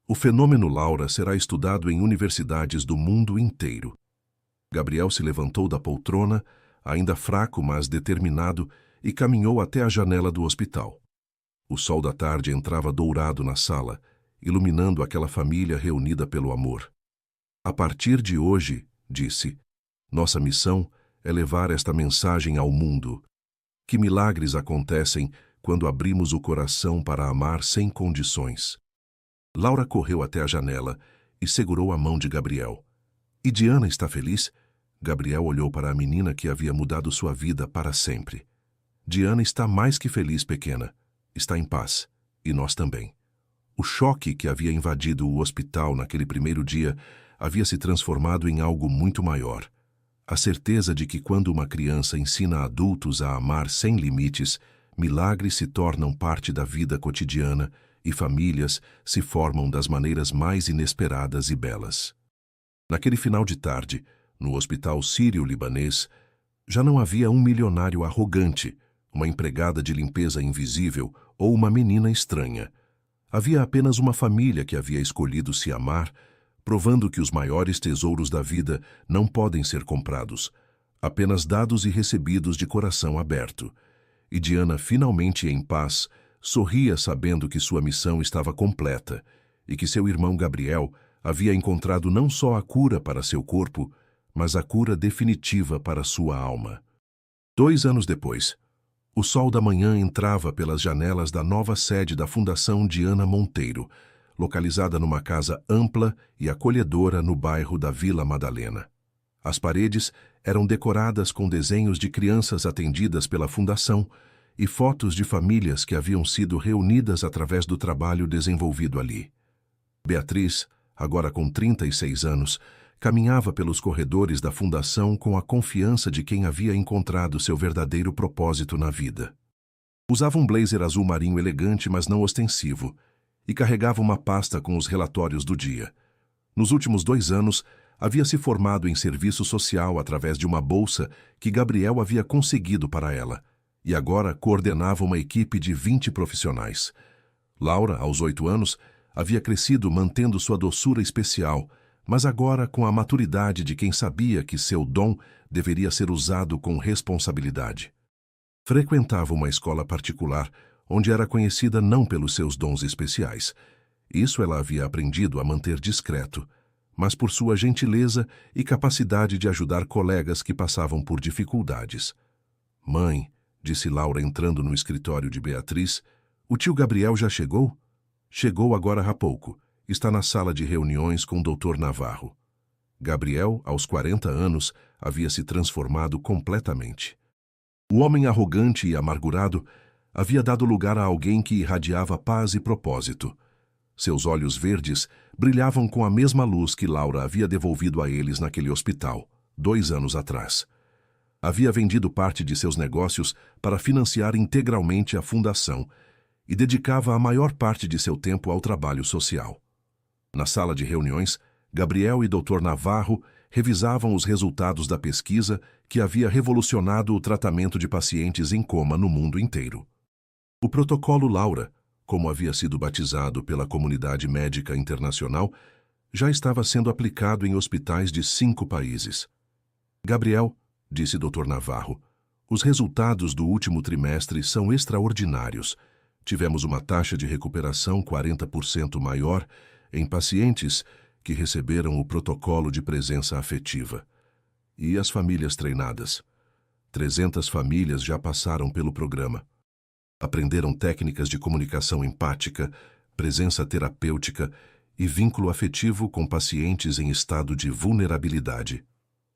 "O fenômeno Laura será estudado em universidades do mundo inteiro." Gabriel se levantou da poltrona, ainda fraco, mas determinado, e caminhou até a janela do hospital. O sol da tarde entrava dourado na sala, iluminando aquela família reunida pelo amor. "A partir de hoje", disse, "nossa missão é levar esta mensagem ao mundo. Que milagres acontecem quando abrimos o coração para amar sem condições." Laura correu até a janela e segurou a mão de Gabriel. "E Diana está feliz?" Gabriel olhou para a menina que havia mudado sua vida para sempre. "Diana está mais que feliz, pequena. Está em paz. E nós também." O choque que havia invadido o hospital naquele primeiro dia havia se transformado em algo muito maior. A certeza de que quando uma criança ensina adultos a amar sem limites, milagres se tornam parte da vida cotidiana e famílias se formam das maneiras mais inesperadas e belas. Naquele final de tarde, no hospital sírio-libanês, já não havia um milionário arrogante, uma empregada de limpeza invisível ou uma menina estranha. Havia apenas uma família que havia escolhido se amar, provando que os maiores tesouros da vida não podem ser comprados, apenas dados e recebidos de coração aberto. E Diana, finalmente em paz, sorria sabendo que sua missão estava completa e que seu irmão Gabriel havia encontrado não só a cura para seu corpo, mas a cura definitiva para sua alma. 2 anos depois, o sol da manhã entrava pelas janelas da nova sede da Fundação Diana Monteiro, localizada numa casa ampla e acolhedora no bairro da Vila Madalena. As paredes eram decoradas com desenhos de crianças atendidas pela fundação e fotos de famílias que haviam sido reunidas através do trabalho desenvolvido ali. Beatriz, agora com 36 anos, caminhava pelos corredores da fundação com a confiança de quem havia encontrado seu verdadeiro propósito na vida. Usava um blazer azul marinho elegante, mas não ostensivo, e carregava uma pasta com os relatórios do dia. Nos últimos 2 anos, havia se formado em serviço social através de uma bolsa que Gabriel havia conseguido para ela, e agora coordenava uma equipe de 20 profissionais. Laura, aos 8 anos, havia crescido mantendo sua doçura especial, mas agora com a maturidade de quem sabia que seu dom deveria ser usado com responsabilidade. Frequentava uma escola particular, onde era conhecida não pelos seus dons especiais. Isso ela havia aprendido a manter discreto, mas por sua gentileza e capacidade de ajudar colegas que passavam por dificuldades. "Mãe", disse Laura entrando no escritório de Beatriz, "o tio Gabriel já chegou?" "Chegou agora há pouco. Está na sala de reuniões com o Dr. Navarro." Gabriel, aos 40 anos, havia se transformado completamente. O homem arrogante e amargurado havia dado lugar a alguém que irradiava paz e propósito. Seus olhos verdes brilhavam com a mesma luz que Laura havia devolvido a eles naquele hospital, 2 anos atrás. Havia vendido parte de seus negócios para financiar integralmente a fundação e dedicava a maior parte de seu tempo ao trabalho social. Na sala de reuniões, Gabriel e Dr. Navarro revisavam os resultados da pesquisa que havia revolucionado o tratamento de pacientes em coma no mundo inteiro. O protocolo Laura, como havia sido batizado pela comunidade médica internacional, já estava sendo aplicado em hospitais de 5 países. Gabriel, disse Dr. Navarro, os resultados do último trimestre são extraordinários. Tivemos uma taxa de recuperação 40% maior em pacientes que receberam o protocolo de presença afetiva. E as famílias treinadas? 300 famílias já passaram pelo programa. Aprenderam técnicas de comunicação empática, presença terapêutica e vínculo afetivo com pacientes em estado de vulnerabilidade.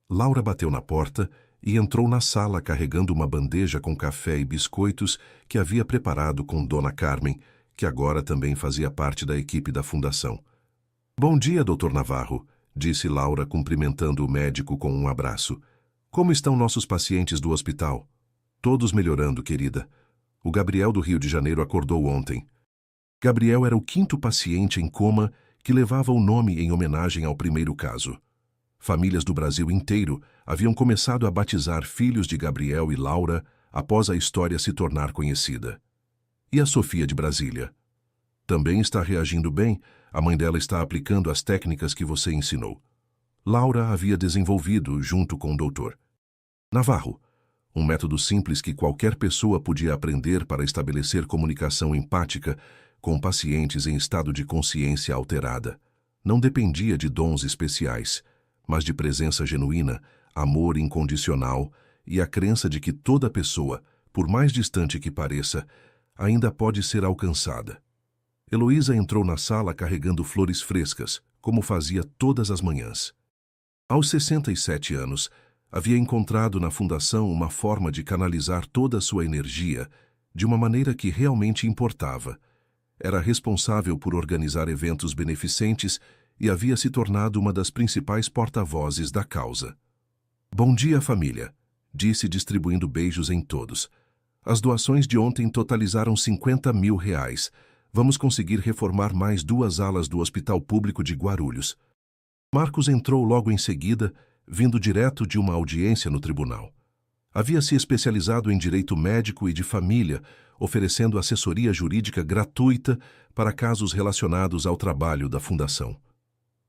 Laura bateu na porta e entrou na sala carregando uma bandeja com café e biscoitos que havia preparado com Dona Carmen, que agora também fazia parte da equipe da fundação. Bom dia, Dr. Navarro, disse Laura cumprimentando o médico com um abraço. Como estão nossos pacientes do hospital? Todos melhorando, querida. O Gabriel do Rio de Janeiro acordou ontem. Gabriel era o 5º paciente em coma que levava o nome em homenagem ao primeiro caso. Famílias do Brasil inteiro haviam começado a batizar filhos de Gabriel e Laura após a história se tornar conhecida. E a Sofia de Brasília? Também está reagindo bem, a mãe dela está aplicando as técnicas que você ensinou. Laura havia desenvolvido junto com o doutor Navarro, um método simples que qualquer pessoa podia aprender para estabelecer comunicação empática com pacientes em estado de consciência alterada. Não dependia de dons especiais, mas de presença genuína, amor incondicional e a crença de que toda pessoa, por mais distante que pareça, ainda pode ser alcançada. Heloísa entrou na sala carregando flores frescas, como fazia todas as manhãs. Aos 67 anos, havia encontrado na fundação uma forma de canalizar toda a sua energia de uma maneira que realmente importava. Era responsável por organizar eventos beneficentes e havia se tornado uma das principais porta-vozes da causa. Bom dia, família, disse distribuindo beijos em todos. As doações de ontem totalizaram R$50 mil. Vamos conseguir reformar mais 2 alas do Hospital Público de Guarulhos. Marcos entrou logo em seguida, vindo direto de uma audiência no tribunal. Havia se especializado em direito médico e de família, oferecendo assessoria jurídica gratuita para casos relacionados ao trabalho da fundação.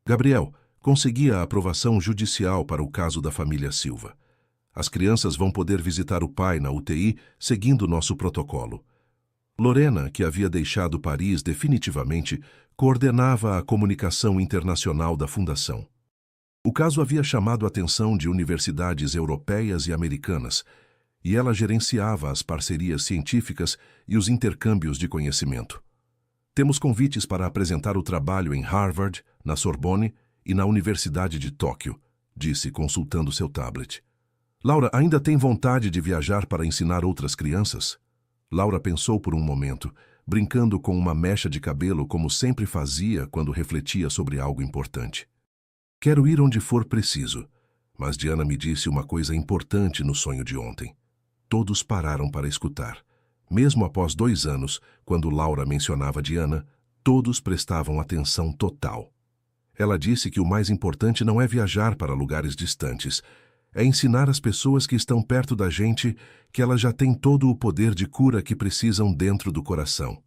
Gabriel conseguia a aprovação judicial para o caso da família Silva. As crianças vão poder visitar o pai na UTI seguindo nosso protocolo. Lorena, que havia deixado Paris definitivamente, coordenava a comunicação internacional da fundação. O caso havia chamado a atenção de universidades europeias e americanas, e ela gerenciava as parcerias científicas e os intercâmbios de conhecimento. Temos convites para apresentar o trabalho em Harvard, na Sorbonne e na Universidade de Tóquio, disse consultando seu tablet. Laura ainda tem vontade de viajar para ensinar outras crianças? Laura pensou por um momento, brincando com uma mecha de cabelo como sempre fazia quando refletia sobre algo importante. Quero ir onde for preciso, mas Diana me disse uma coisa importante no sonho de ontem. Todos pararam para escutar. Mesmo após 2 anos, quando Laura mencionava Diana, todos prestavam atenção total. Ela disse que o mais importante não é viajar para lugares distantes, é ensinar as pessoas que estão perto da gente que elas já têm todo o poder de cura que precisam dentro do coração.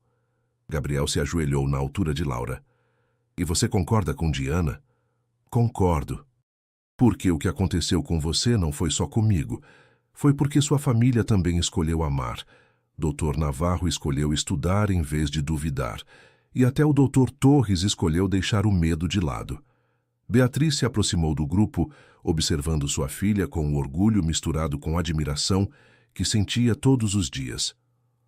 Gabriel se ajoelhou na altura de Laura. E você concorda com Diana? Concordo. Porque o que aconteceu com você não foi só comigo. Foi porque sua família também escolheu amar. Dr. Navarro escolheu estudar em vez de duvidar. E até o Dr. Torres escolheu deixar o medo de lado. Beatriz se aproximou do grupo, observando sua filha com um orgulho misturado com admiração que sentia todos os dias.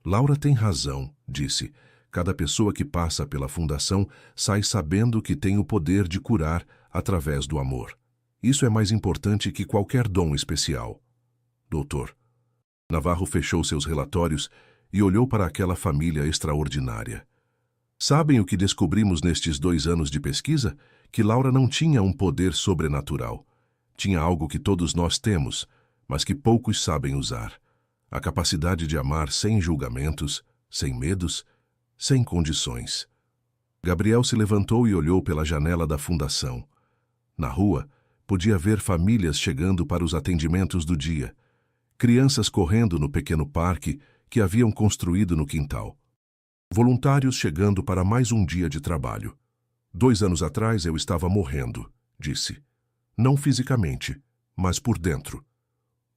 Laura tem razão, disse. Cada pessoa que passa pela fundação sai sabendo que tem o poder de curar através do amor. Isso é mais importante que qualquer dom especial. Doutor. Navarro fechou seus relatórios e olhou para aquela família extraordinária. Sabem o que descobrimos nestes 2 anos de pesquisa? Que Laura não tinha um poder sobrenatural. Tinha algo que todos nós temos, mas que poucos sabem usar. A capacidade de amar sem julgamentos, sem medos, sem condições. Gabriel se levantou e olhou pela janela da fundação. Na rua, podia ver famílias chegando para os atendimentos do dia. Crianças correndo no pequeno parque que haviam construído no quintal. Voluntários chegando para mais um dia de trabalho. 2 anos atrás eu estava morrendo, disse. Não fisicamente, mas por dentro.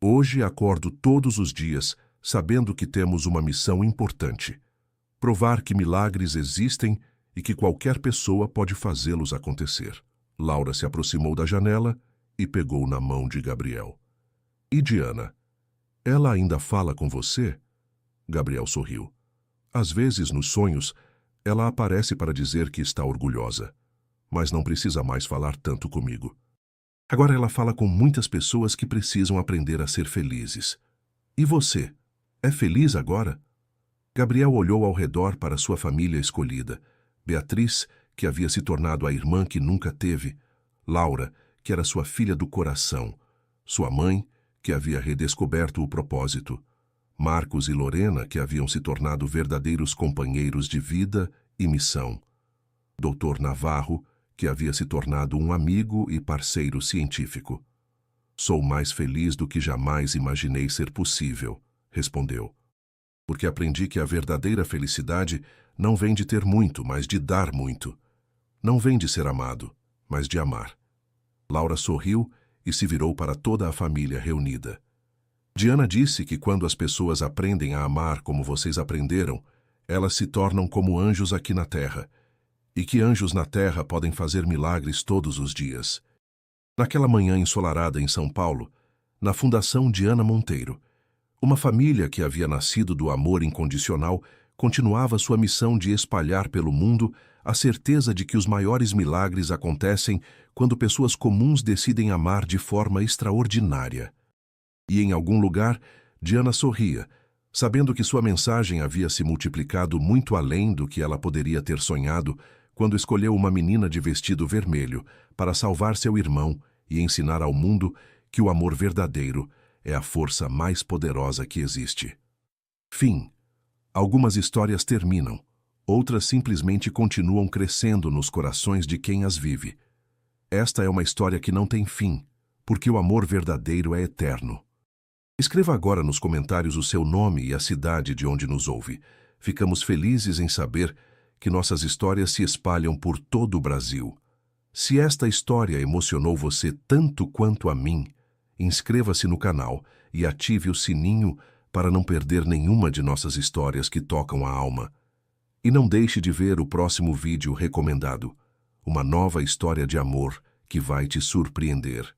Hoje acordo todos os dias sabendo que temos uma missão importante. Provar que milagres existem e que qualquer pessoa pode fazê-los acontecer. Laura se aproximou da janela e pegou na mão de Gabriel. E Diana? Ela ainda fala com você? Gabriel sorriu. Às vezes, nos sonhos, ela aparece para dizer que está orgulhosa, mas não precisa mais falar tanto comigo. Agora ela fala com muitas pessoas que precisam aprender a ser felizes. E você? É feliz agora? Gabriel olhou ao redor para sua família escolhida. Beatriz, que havia se tornado a irmã que nunca teve. Laura, que era sua filha do coração. Sua mãe, que havia redescoberto o propósito. Marcos e Lorena, que haviam se tornado verdadeiros companheiros de vida e missão. Dr. Navarro, que havia se tornado um amigo e parceiro científico. Sou mais feliz do que jamais imaginei ser possível, respondeu. Porque aprendi que a verdadeira felicidade não vem de ter muito, mas de dar muito. Não vem de ser amado, mas de amar. Laura sorriu e se virou para toda a família reunida. Diana disse que quando as pessoas aprendem a amar como vocês aprenderam, elas se tornam como anjos aqui na Terra, e que anjos na Terra podem fazer milagres todos os dias. Naquela manhã ensolarada em São Paulo, na Fundação Diana Monteiro, uma família que havia nascido do amor incondicional continuava sua missão de espalhar pelo mundo a certeza de que os maiores milagres acontecem quando pessoas comuns decidem amar de forma extraordinária. E em algum lugar, Diana sorria, sabendo que sua mensagem havia se multiplicado muito além do que ela poderia ter sonhado quando escolheu uma menina de vestido vermelho para salvar seu irmão e ensinar ao mundo que o amor verdadeiro é a força mais poderosa que existe. Fim. Algumas histórias terminam, outras simplesmente continuam crescendo nos corações de quem as vive. Esta é uma história que não tem fim, porque o amor verdadeiro é eterno. Escreva agora nos comentários o seu nome e a cidade de onde nos ouve. Ficamos felizes em saber que nossas histórias se espalham por todo o Brasil. Se esta história emocionou você tanto quanto a mim, inscreva-se no canal e ative o sininho para não perder nenhuma de nossas histórias que tocam a alma. E não deixe de ver o próximo vídeo recomendado, uma nova história de amor que vai te surpreender.